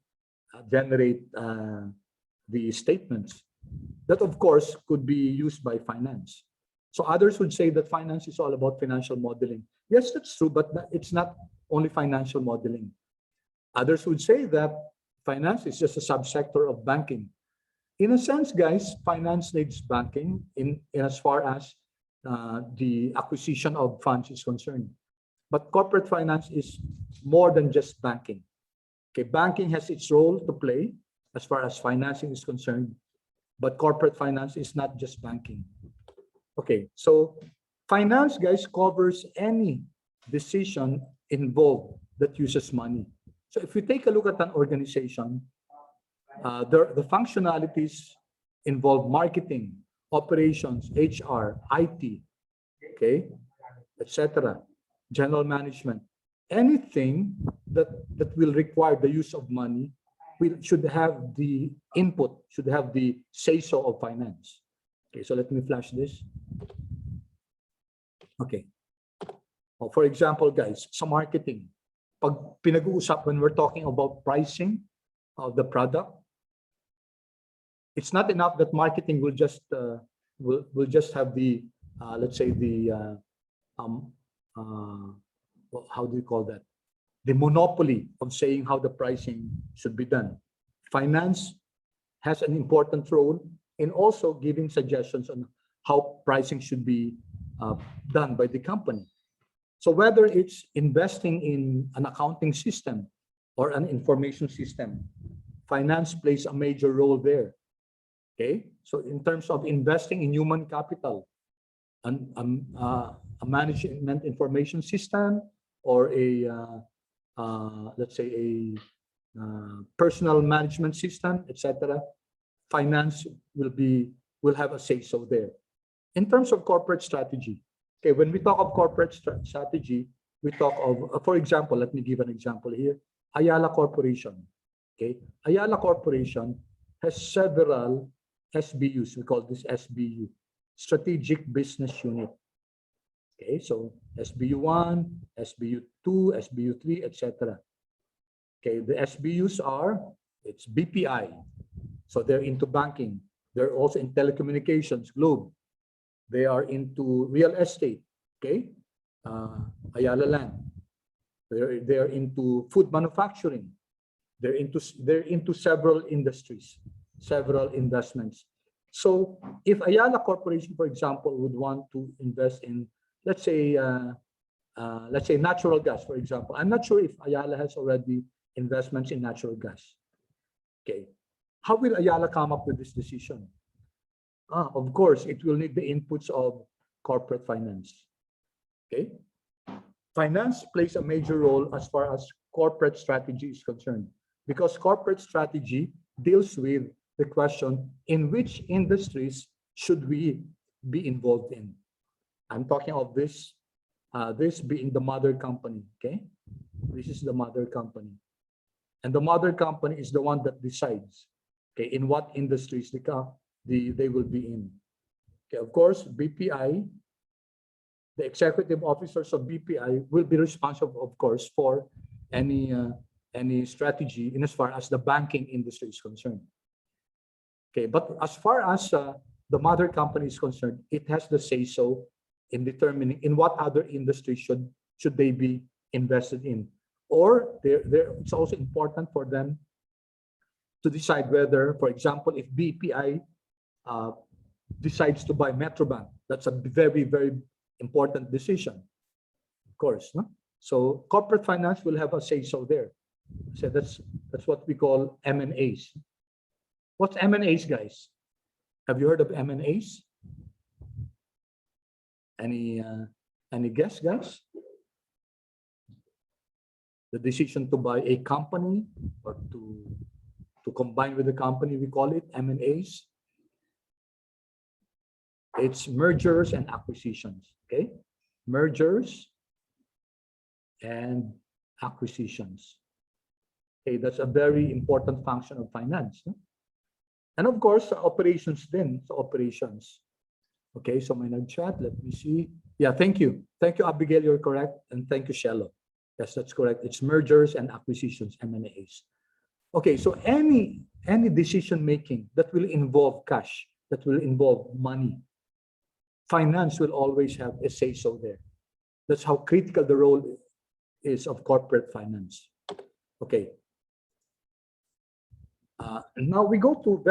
the statements. That of course could be used by finance. So others would say that finance is all about financial modeling. Yes, that's true, but it's not only financial modeling. Others would say that finance is just a subsector of banking. In a sense, guys, finance needs banking in as far as the acquisition of funds is concerned. But corporate finance is more than just banking. Okay, banking has its role to play as far as financing is concerned, but corporate finance is not just banking. Okay, so finance, guys, covers any decision involved that uses money. So if we take a look at an organization, the functionalities involve marketing, operations, HR, IT, okay, etc., general management. Anything that will require the use of money should have the input, should have the say-so of finance. Okay, so let me flash this. Okay. Well, for example, guys, sa marketing, pag pinag-uusap when we're talking about pricing of the product, it's not enough that marketing will just have the let's say the how do you call that? The monopoly of saying how the pricing should be done. Finance has an important role in also giving suggestions on how pricing should be done by the company. So whether it's investing in an accounting system or an information system, finance plays a major role there. Okay, so in terms of investing in human capital, a management information system or a let's say a personal management system, etc., finance will have a say-so there. In terms of corporate strategy, okay, when we talk of corporate strategy, we talk of, for example, let me give an example here, Ayala Corporation. Okay, Ayala Corporation has several SBUs. We call this SBU, Strategic Business Unit. Okay, so SBU1, SBU2, SBU3, etc. Okay, the SBUs are, it's BPI. So they're into banking. They're also in telecommunications, Globe. They are into real estate, okay? Ayala Land. They're into food manufacturing. They're into several industries, several investments. So if Ayala Corporation, for example, would want to invest in, let's say natural gas, for example. I'm not sure if Ayala has already investments in natural gas. Okay, how will Ayala come up with this decision? Of course, it will need the inputs of corporate finance. Okay, finance plays a major role as far as corporate strategy is concerned, because corporate strategy deals with the question, in which industries should we be involved in? I'm talking of this being the mother company. Okay, this is the mother company, and the mother company is the one that decides, okay, in what industries they will be in. Okay, of course, BPI, the executive officers of BPI will be responsible, of course, for any strategy in as far as the banking industry is concerned. Okay, but as far as the mother company is concerned, it has the say-so in determining in what other industry should they be invested in, or it's also important for them to decide whether, for example, if BPI decides to buy Metrobank, that's a very, very important decision, of course. No? So corporate finance will have a say-so there. So that's what we call M&As. What's M&As, guys? Have you heard of M&As? Any guess, guys? The decision to buy a company or to combine with the company, we call it M&As. It's mergers and acquisitions, okay? Mergers and acquisitions. Okay, that's a very important function of finance. No? And of course, operations then, so operations. Okay, so may nag-chat, let me see. Yeah, thank you. Thank you, Abigail, you're correct. And thank you, Shello. Yes, that's correct. It's mergers and acquisitions, M&As. Okay, so any decision-making that will involve cash, that will involve money, finance will always have a say-so there. That's how critical the role is of corporate finance. Okay. Now we go to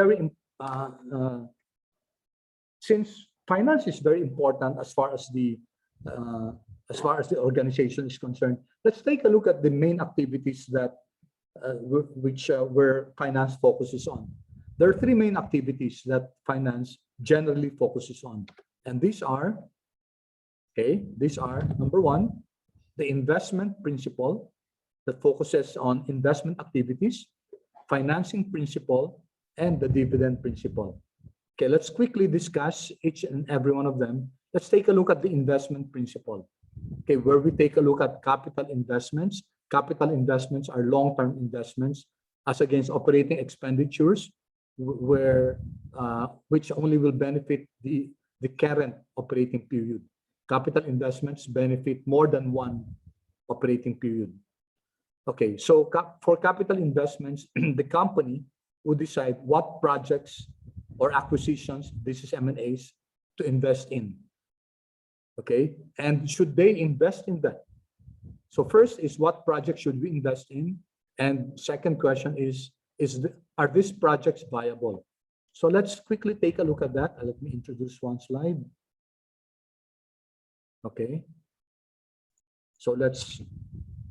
since finance is very important as far as the organization is concerned, let's take a look at the main activities that where finance focuses on. There are three main activities that finance generally focuses on, and these are number one, the investment principle that focuses on investment activities, financing principle, and the dividend principle. Okay, let's quickly discuss each and every one of them. Let's take a look at the investment principle. Okay, where we take a look at capital investments. Capital investments are long-term investments as against operating expenditures, which only will benefit the current operating period. Capital investments benefit more than one operating period. Okay, so for capital investments, the company will decide what projects or acquisitions, this is M&As, to invest in. Okay, and should they invest in that? So first is, what project should we invest in? And second question is are these projects viable? So let's quickly take a look at that. Let me introduce one slide. Okay, so let's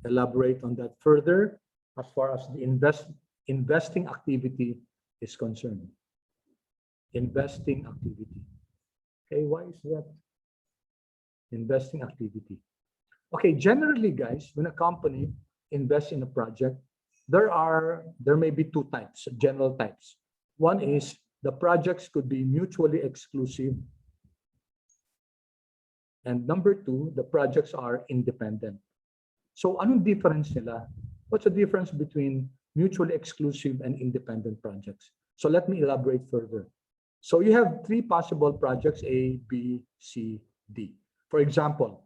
elaborate on that further as far as the investing activity is concerned. Investing activity. Okay, why is that? Investing activity. Okay, generally, guys, when a company invests in a project, there may be two types, general types. One is the projects could be mutually exclusive. And number two, the projects are independent. So anong difference nila? What's the difference between mutually exclusive and independent projects? So let me elaborate further. So you have three possible projects, A, B, C, D. For example,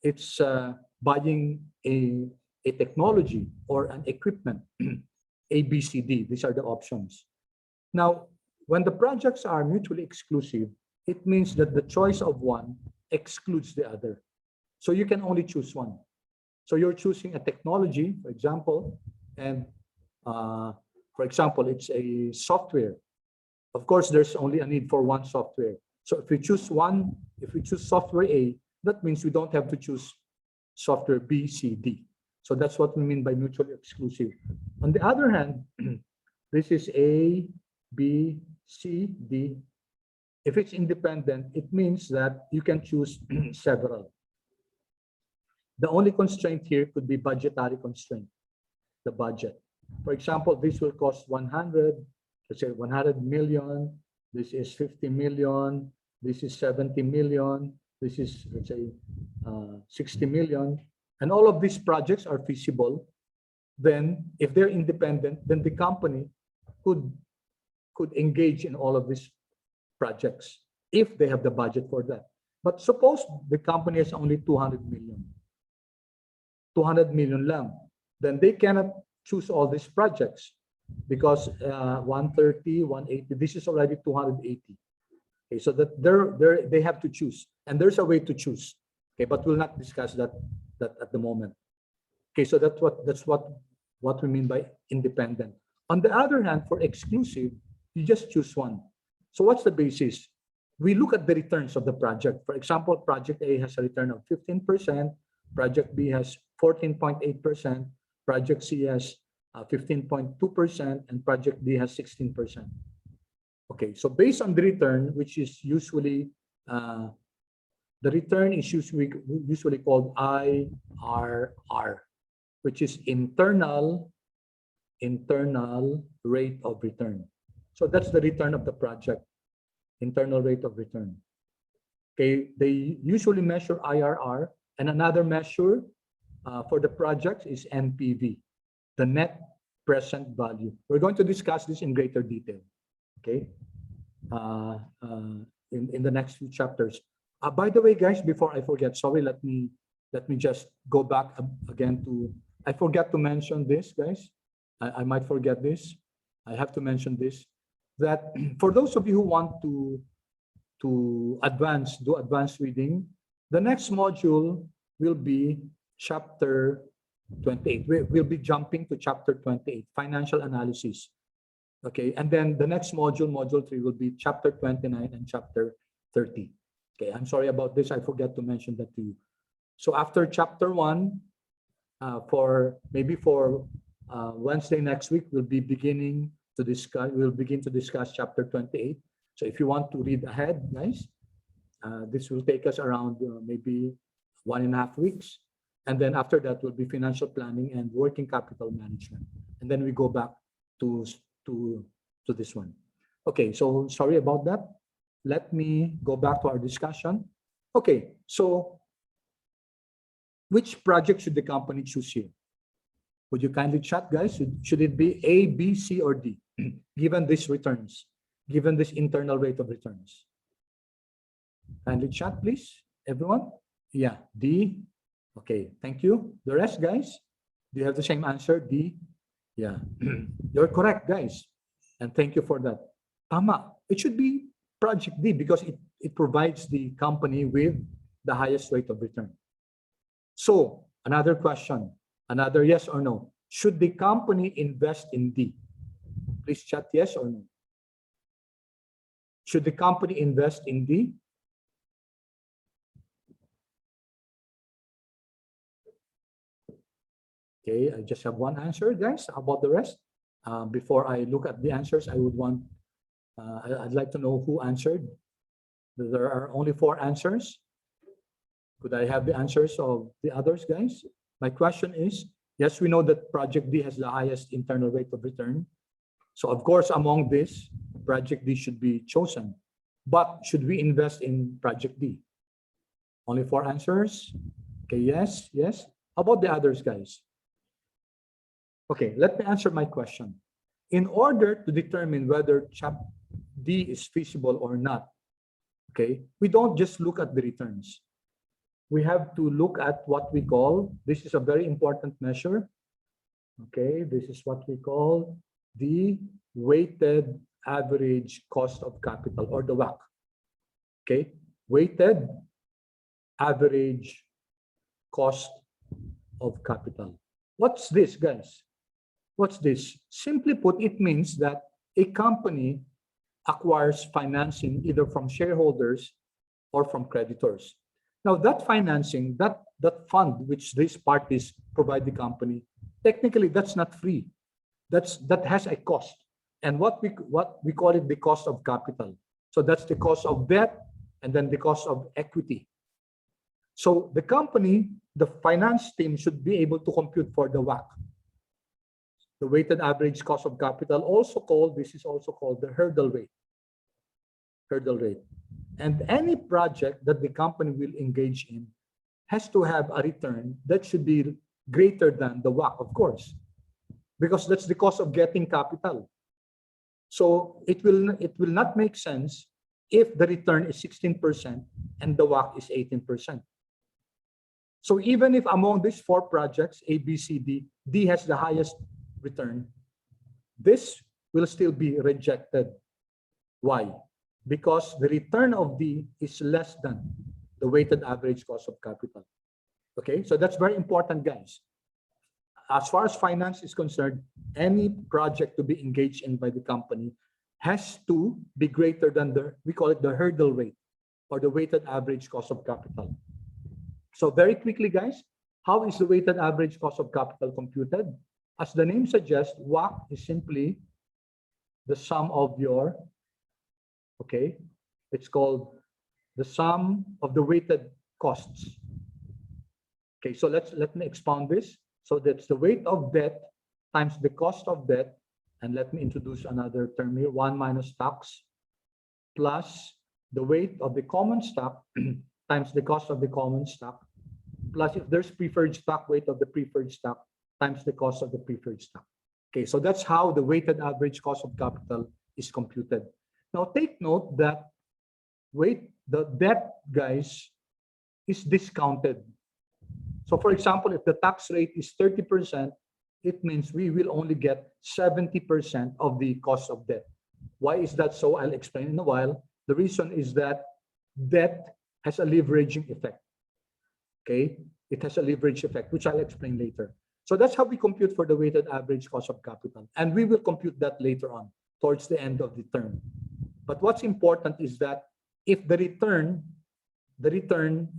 it's buying a technology or an equipment, A, B, C, D. These are the options. Now, when the projects are mutually exclusive, it means that the choice of one excludes the other. So you can only choose one. So you're choosing a technology, for example, and for example, it's a software. Of course, there's only a need for one software. So if we choose software A, that means we don't have to choose software B, C, D. So that's what we mean by mutually exclusive. On the other hand, this is A, B, C, D. If it's independent, it means that you can choose several. The only constraint here could be budgetary constraint, the budget. For example, this will cost 100, let's say 100 million. This is 50 million. This is 70 million. This is, let's say, 60 million. And all of these projects are feasible. Then, if they're independent, then the company could engage in all of these projects if they have the budget for that. But suppose the company has only 200 million. 200 million lang. Then they cannot choose all these projects because 130, 180, this is already 280. Okay, so that they have to choose, and there's a way to choose. Okay, but we'll not discuss that at the moment. Okay, so that's what we mean by independent. On the other hand, for exclusive, you just choose one. So what's the basis? We look at the returns of the project. For example, project A has a return of 15%, project B has 14.8%, project C has 15.2%, and project D has 16%. Okay, so based on the return, which is usually, the return is usually called IRR, which is internal rate of return. So that's the return of the project, internal rate of return. Okay, they usually measure IRR, and another measure for the projects is NPV, the net present value. We're going to discuss this in greater detail, okay? In the next few chapters. By the way, guys, before I forget, sorry, let me just go back again to, I forgot to mention this, guys. I might forget this. I have to mention this, that for those of you who want to do advanced reading, the next module will be chapter 28. We'll be jumping to chapter 28, financial analysis. Okay, and then the next module, module 3, will be chapter 29 and chapter 30. Okay, I'm sorry about this. I forgot to mention that to you. So after chapter 1, for Wednesday next week, we'll begin to discuss chapter 28. So if you want to read ahead, guys, this will take us around maybe 1.5 weeks. And then after that will be financial planning and working capital management. And then we go back to this one. Okay, so sorry about that. Let me go back to our discussion. Okay, so which project should the company choose here? Would you kindly chat, guys? Should it be A, B, C, or D? Given these returns, given this internal rate of returns. Kindly chat, please, everyone. Yeah, D. Okay, thank you. The rest, guys, do you have the same answer? D. Yeah, you're correct, guys. And thank you for that. Tama, it should be project D because it provides the company with the highest rate of return. So another question, another yes or no. Should the company invest in D? Please chat yes or no. Should the company invest in D? Okay, I just have one answer, guys. How about the rest? Before I look at the answers, I'd like to know who answered. There are only 4 answers. Could I have the answers of the others, guys? My question is, yes, we know that project D has the highest internal rate of return. So of course, among this, project D should be chosen. But should we invest in project D? Only 4 answers. Okay, yes, yes. How about the others, guys? Okay, let me answer my question. In order to determine whether chap D is feasible or not, okay, we don't just look at the returns. We have to look at what we call, this is a very important measure. Okay, this is what we call the weighted average cost of capital, or the WACC. Okay, weighted average cost of capital. What's this, guys? What's this? Simply put, it means that a company acquires financing either from shareholders or from creditors. Now that financing, that fund which these parties provide the company, technically that's not free. That has a cost. And what we call it the cost of capital. So that's the cost of debt and then the cost of equity. So the company, the finance team should be able to compute for the WACC. The weighted average cost of capital, this is also called the hurdle rate. Hurdle rate. And any project that the company will engage in has to have a return that should be greater than the WACC, of course, because that's the cost of getting capital. So it will not make sense if the return is 16% and the WACC is 18%. So even if among these 4 projects, A, B, C, D, D has the highest return, this will still be rejected. Why? Because the return of D is less than the weighted average cost of capital. Okay, so that's very important, guys. As far as finance is concerned, any project to be engaged in by the company has to be greater than we call it the hurdle rate, or the weighted average cost of capital. So very quickly, guys, how is the weighted average cost of capital computed? As the name suggests, WACC is simply the sum of your, okay, it's called the sum of the weighted costs. Okay, so let me expound this. So that's the weight of debt times the cost of debt, and let me introduce another term here, 1 minus stocks, plus the weight of the common stock times the cost of the common stock, plus if there's preferred stock, weight of the preferred stock times the cost of the preferred stock. Okay, so that's how the weighted average cost of capital is computed. Now take note that the debt, guys, is discounted. So for example, if the tax rate is 30%, it means we will only get 70% of the cost of debt. Why is that so? I'll explain in a while. The reason is that debt has a leveraging effect. Okay, it has a leverage effect, which I'll explain later. So that's how we compute for the weighted average cost of capital. And we will compute that later on, towards the end of the term. But what's important is that if the return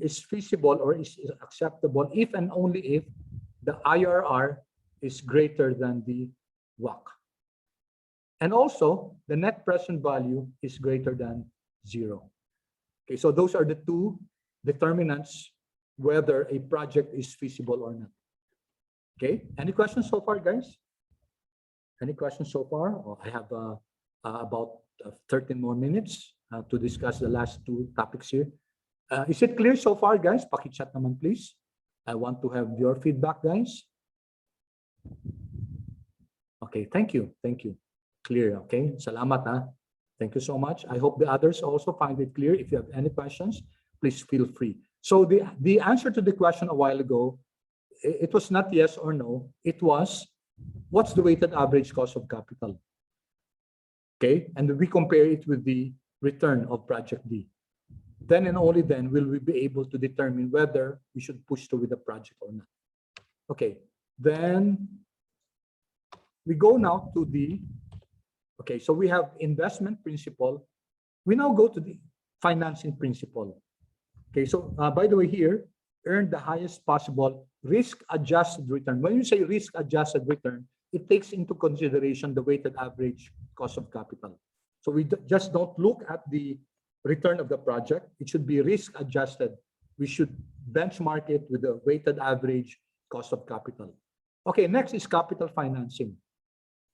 is feasible or is acceptable, if and only if the IRR is greater than the WACC. And also, the net present value is greater than 0. Okay, so those are the two determinants whether a project is feasible or not. Okay, any questions so far, guys? Any questions so far? Oh, I have about 13 more minutes to discuss the last two topics here. Is it clear so far, guys? Paki-chat naman, please. I want to have your feedback, guys. Okay, thank you. Thank you. Clear, okay? Salamat, ha? Thank you so much. I hope the others also find it clear. If you have any questions, please feel free. So the answer to the question a while ago, it was not yes or no. It was, what's the weighted average cost of capital? Okay, and we compare it with the return of project D. Then and only then will we be able to determine whether we should push through with the project or not. Okay, then we go now to the, okay, so we have investment principle. We now go to the financing principle. Okay, so by the way here, earn the highest possible risk-adjusted return. When you say risk-adjusted return, it takes into consideration the weighted average cost of capital. So we just don't look at the return of the project. It should be risk-adjusted. We should benchmark it with the weighted average cost of capital. Okay, next is capital financing.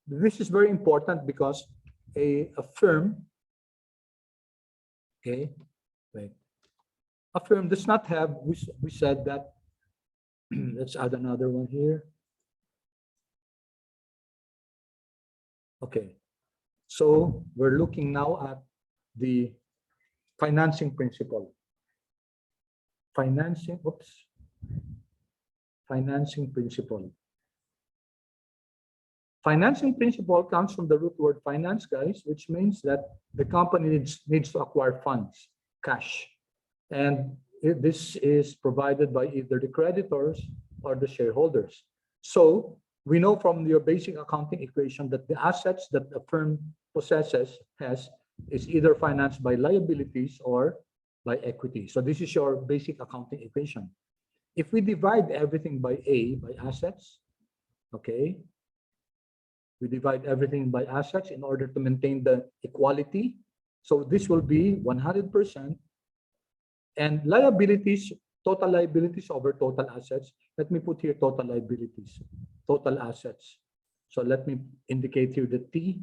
This is very important because a firm, okay, wait. A firm does not have, we said that, let's add another one here. Okay, so we're looking now at the financing principle. Financing principle. Financing principle comes from the root word finance, guys, which means that the company needs to acquire funds, cash. And this is provided by either the creditors or the shareholders. So we know from your basic accounting equation that the assets that the firm possesses is either financed by liabilities or by equity. So this is your basic accounting equation. If we divide everything by A, by assets, okay, we divide everything by assets in order to maintain the equality. So this will be 100%. And liabilities, total liabilities over total assets. Let me put here total liabilities, total assets. So let me indicate here the T,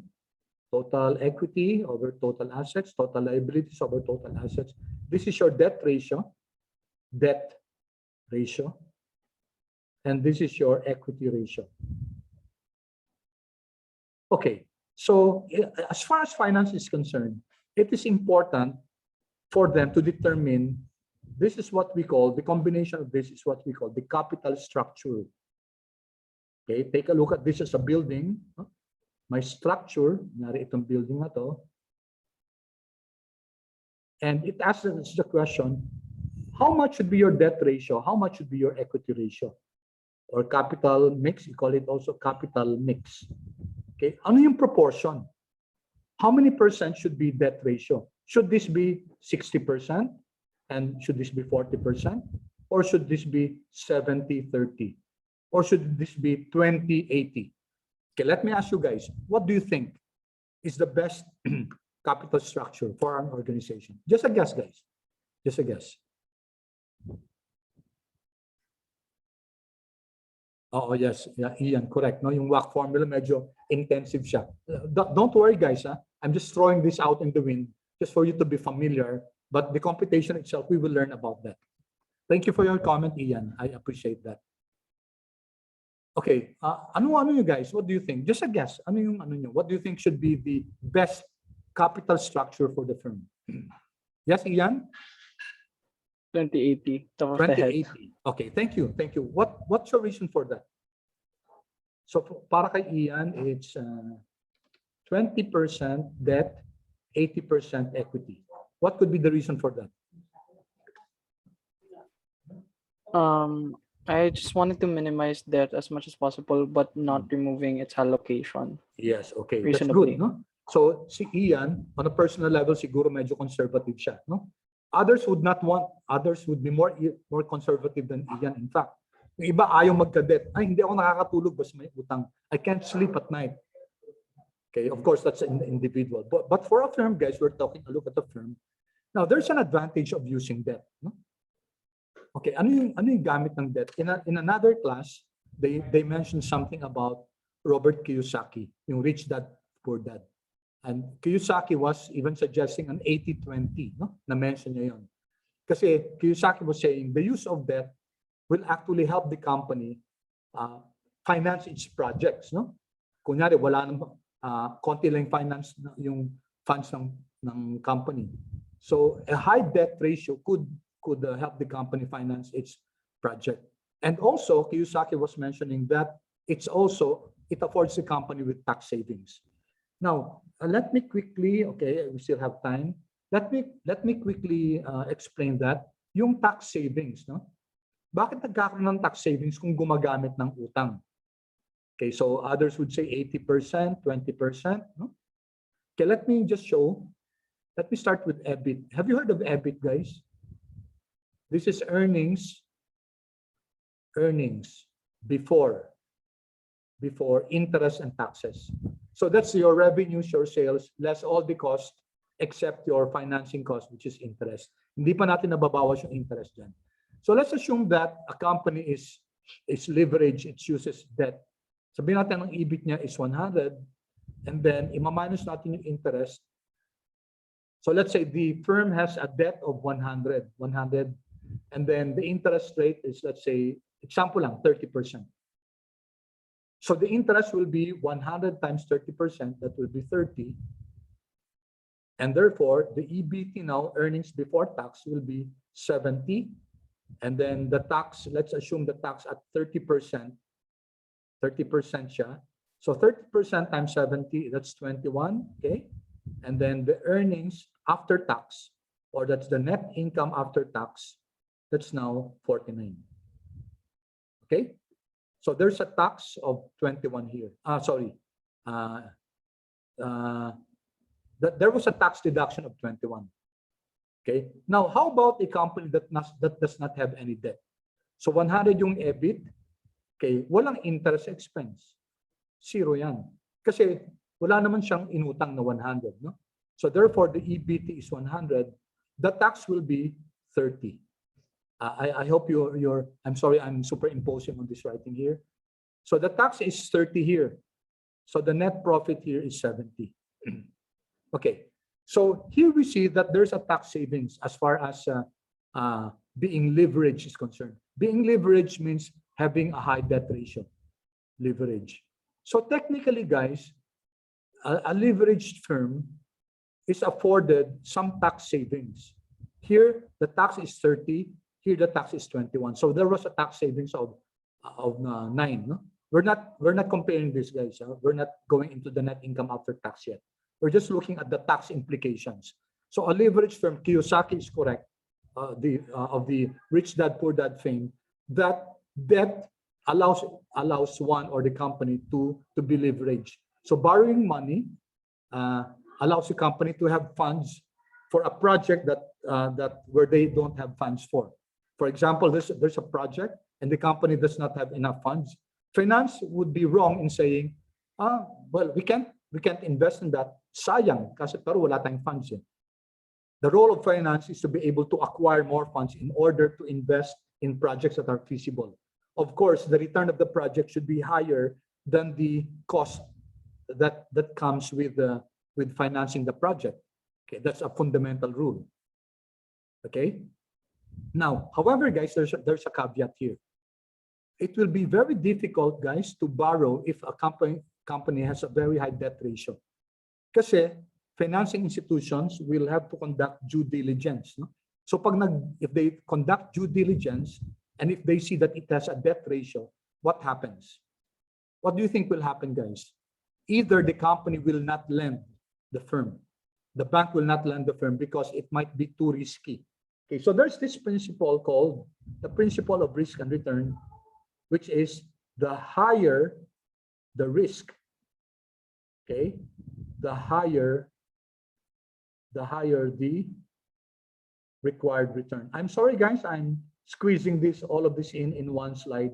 total equity over total assets, total liabilities over total assets. This is your debt ratio, and this is your equity ratio. Okay, so as far as finance is concerned, it is important for them to determine, this is what we call, the combination of this is what we call the capital structure. Okay, take a look at this as a building. My structure, nari itong building na to. And it asks us the question, how much should be your debt ratio? How much should be your equity ratio? Or capital mix, we call it also capital mix. Okay, ano yung proportion? How many percent should be debt ratio? Should this be 60%? And should this be 40%? Or should this be 70-30? Or should this be 20-80? Okay, let me ask you guys, what do you think is the best capital structure for an organization? Just a guess, guys. Just a guess. Oh, yes. Yeah, Ian, correct. No, yung WACC formula, medyo intensive siya. Don't worry, guys. I'm just throwing this out in the wind just for you to be familiar. But the computation itself, we will learn about that. Thank you for your comment, Ian. I appreciate that. Okay, ano nyo guys? What do you think? Just a guess. Ano yung ano nyo? What do you think should be the best capital structure for the firm? Yes, Ian? 2080, top of the head. 2080. Okay, thank you. Thank you. What's your reason for that? So para kay Ian, it's 20% debt, 80% equity. What could be the reason for that? I just wanted to minimize debt as much as possible, but not removing its allocation. Yes, okay. That's Reasonably. good, no? So si Ian, on a personal level, siguro medyo conservative siya, no? Others would be more conservative than Ian. In fact, yung iba ayaw magka-debt. Ay, hindi ako nakakatulog basta may utang. I can't sleep at night. Okay, of course, that's an individual. But for a firm, guys, we're talking a look at the firm. Now, there's an advantage of using debt, no? Okay, ano yung gamit ng debt? In another class, they mentioned something about Robert Kiyosaki, yung Rich Dad, Poor Dad. And Kiyosaki was even suggesting an 80-20, no? Na-mention niya yun. Kasi Kiyosaki was saying the use of debt will actually help the company finance its projects, no? Kunyari, wala nang konti lang finance yung funds ng company. So a high debt ratio could help the company finance its project. And also, Kiyosaki was mentioning that it affords the company with tax savings. Now, let me quickly, okay, we still have time. Let me quickly explain that. Yung tax savings, no? Bakit nagkakaroon ng tax savings kung gumagamit ng utang? Okay, so others would say 80%, 20%, no? Okay, let me just show. Let me start with EBIT. Have you heard of EBIT, guys? This is earnings before interest and taxes. So that's your revenues, your sales, less all the cost except your financing cost, which is interest. Hindi pa natin nababawas yung interest dyan. So let's assume that a company is leverage, it uses debt. Sabihin natin ang EBIT niya is 100, and then ima-minus natin yung interest. So let's say the firm has a debt of 100, and then the interest rate is, let's say, example lang, 30%. So the interest will be 100 times 30%, that will be 30. And therefore, the EBT now, earnings before tax, will be 70. And then the tax, let's assume the tax at 30%, 30% siya. So 30% times 70, that's 21, okay? And then the earnings after tax, or that's the net income after tax, that's now 49. Okay? So there's a tax of 21 here. There was a tax deduction of 21. Okay? Now, how about a company that does not have any debt? So 100 yung EBIT, okay, walang interest expense. Zero yan. Kasi wala naman siyang inutang na 100, no? So therefore, the EBT is 100. The tax will be 30. I hope I'm sorry, I'm superimposing on this writing here. So the tax is 30 here. So the net profit here is 70. Okay. So here we see that there's a tax savings as far as being leveraged is concerned. Being leveraged means having a high debt ratio. Leverage. So technically, guys, a leveraged firm is afforded some tax savings. Here, the tax is 30. Here, the tax is 21. So there was a tax savings of 9. No? We're not comparing this, guys. We're not going into the net income after tax yet. We're just looking at the tax implications. So a leveraged firm, Kiyosaki is correct, of the Rich Dad Poor Dad fame, that debt allows one or the company to be leveraged. So borrowing money allows the company to have funds for a project that where they don't have funds for. For example, there's a project and the company does not have enough funds. Finance would be wrong in saying, well, we can't invest in that. Sayang, kasi pero wala tayong funds yun. The role of finance is to be able to acquire more funds in order to invest in projects that are feasible. Of course, the return of the project should be higher than the cost that comes with financing the project. Okay, that's a fundamental rule. Okay. Now, however, guys, there's a caveat here. it will be very difficult, guys, to borrow if a company has a very high debt ratio. Kasi financing institutions will have to conduct due diligence. No? So if they conduct due diligence and if they see that it has a debt ratio, what happens? What do you think will happen, guys? Either the company will not lend the firm. The bank will not lend the firm because it might be too risky. Okay, so there's this principle called the principle of risk and return, which is the higher the risk, okay, the higher the required return. I'm sorry, guys, I'm squeezing all of this in one slide.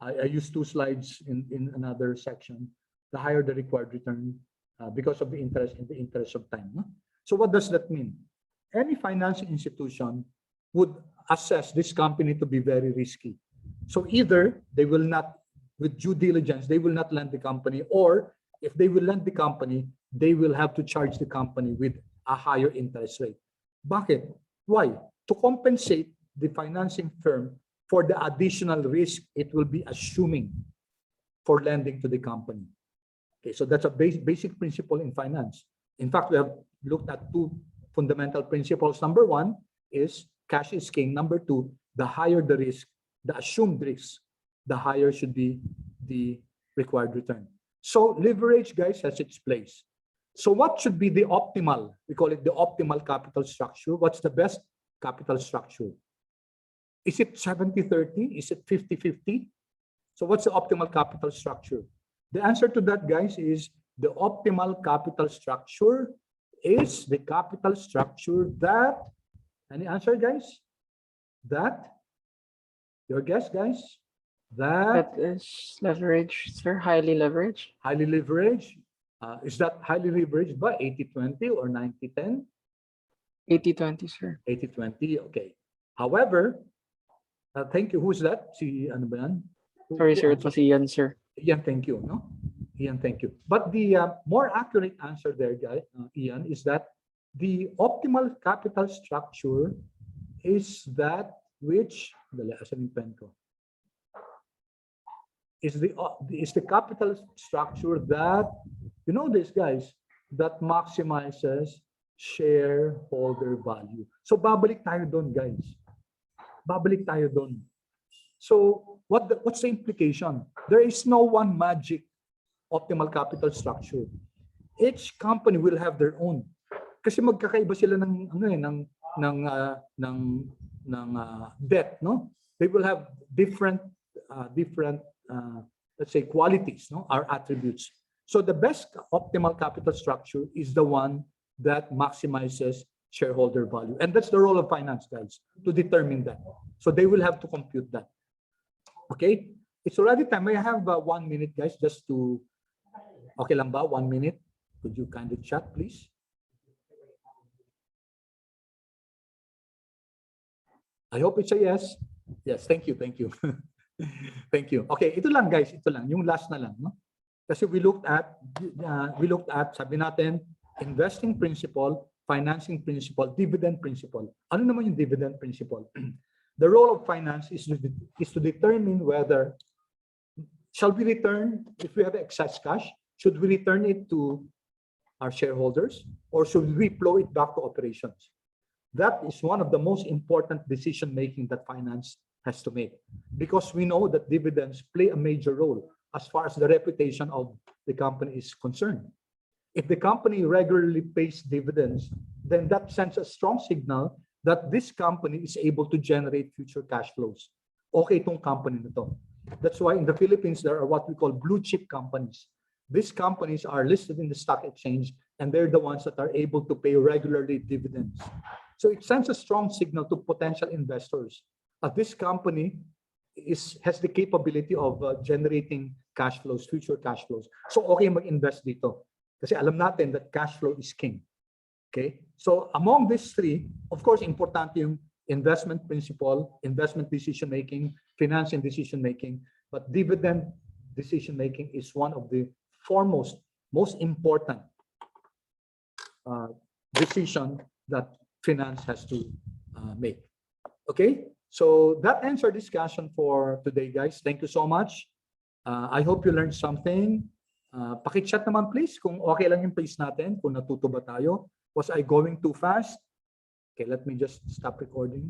I used 2 slides in another section. The higher the required return because of the interest of time. No? So what does that mean? Any financial institution would assess this company to be very risky. So either they will not, with due diligence, they will not lend the company, or if they will lend the company, they will have to charge the company with a higher interest rate. Bakit? Why? To compensate the financing firm for the additional risk it will be assuming for lending to the company. Okay, so that's a basic principle in finance. In fact, we have looked at 2 fundamental principles. Number 1 is cash is king. Number 2, the higher the risk, the assumed risk, the higher should be the required return. So leverage, guys, has its place. So what should be the optimal? We call it the optimal capital structure. What's the best capital structure? Is it 70-30? Is it 50-50? So what's the optimal capital structure? The answer to that, guys, is the optimal capital structure is the capital structure that, any answer, guys? That, your guess, guys? That is leverage, sir. Highly leveraged. Highly leveraged. Is that highly leveraged by 80-20 or 90-10? 80-20, sir. 80-20, okay. However, thank you. Who's that? Si ano ba yan? Sorry, sir. It was Ian, sir. Ian, thank you. No, Ian, thank you. But the more accurate answer there, guys, Ian, is that the optimal capital structure is that which is the capital structure that, you know this, guys, that maximizes shareholder value. So babalik tayo doon, guys. Babalik tayo doon. So what's the implication? There is no one magic optimal capital structure. Each company will have their own. Kasi magkakaiba sila ng debt, no? They will have different let's say qualities, no, or attributes. So the best optimal capital structure is the one that maximizes shareholder value, and that's the role of finance, guys, to determine that. So they will have to compute that. Okay, it's already time. May I have 1 minute, guys, just to, okay lang ba? 1 minute. Could you kindly chat, please? I hope it's a yes. Yes, thank you, thank you. Thank you. Okay, ito lang, guys, ito lang, yung last na lang, no? Kasi we looked at sabi natin, investing principle, financing principle, dividend principle. Ano naman yung dividend principle? The role of finance is to determine whether shall we return, if we have excess cash, should we return it to our shareholders or should we flow it back to operations? That is one of the most important decision making that finance has to make, because we know that dividends play a major role as far as the reputation of the company is concerned. If the company regularly pays dividends, then that sends a strong signal that this company is able to generate future cash flows. Okay, itong company na to. That's why in the Philippines, there are what we call blue chip companies. These companies are listed in the stock exchange, and they're the ones that are able to pay regularly dividends. So it sends a strong signal to potential investors. This company has the capability of generating cash flows, future cash flows. So okay mag-invest dito. Kasi alam natin that cash flow is king. Okay? So among these three, of course, importante yung investment principle, investment decision making, financing decision making, but dividend decision making is one of the foremost, most important decision that finance has to make. Okay? So that ends our discussion for today, guys. Thank you so much. I hope you learned something. Paki-chat naman please kung okay lang yung pace natin, kung natuto ba tayo. Was I going too fast? Okay, let me just stop recording.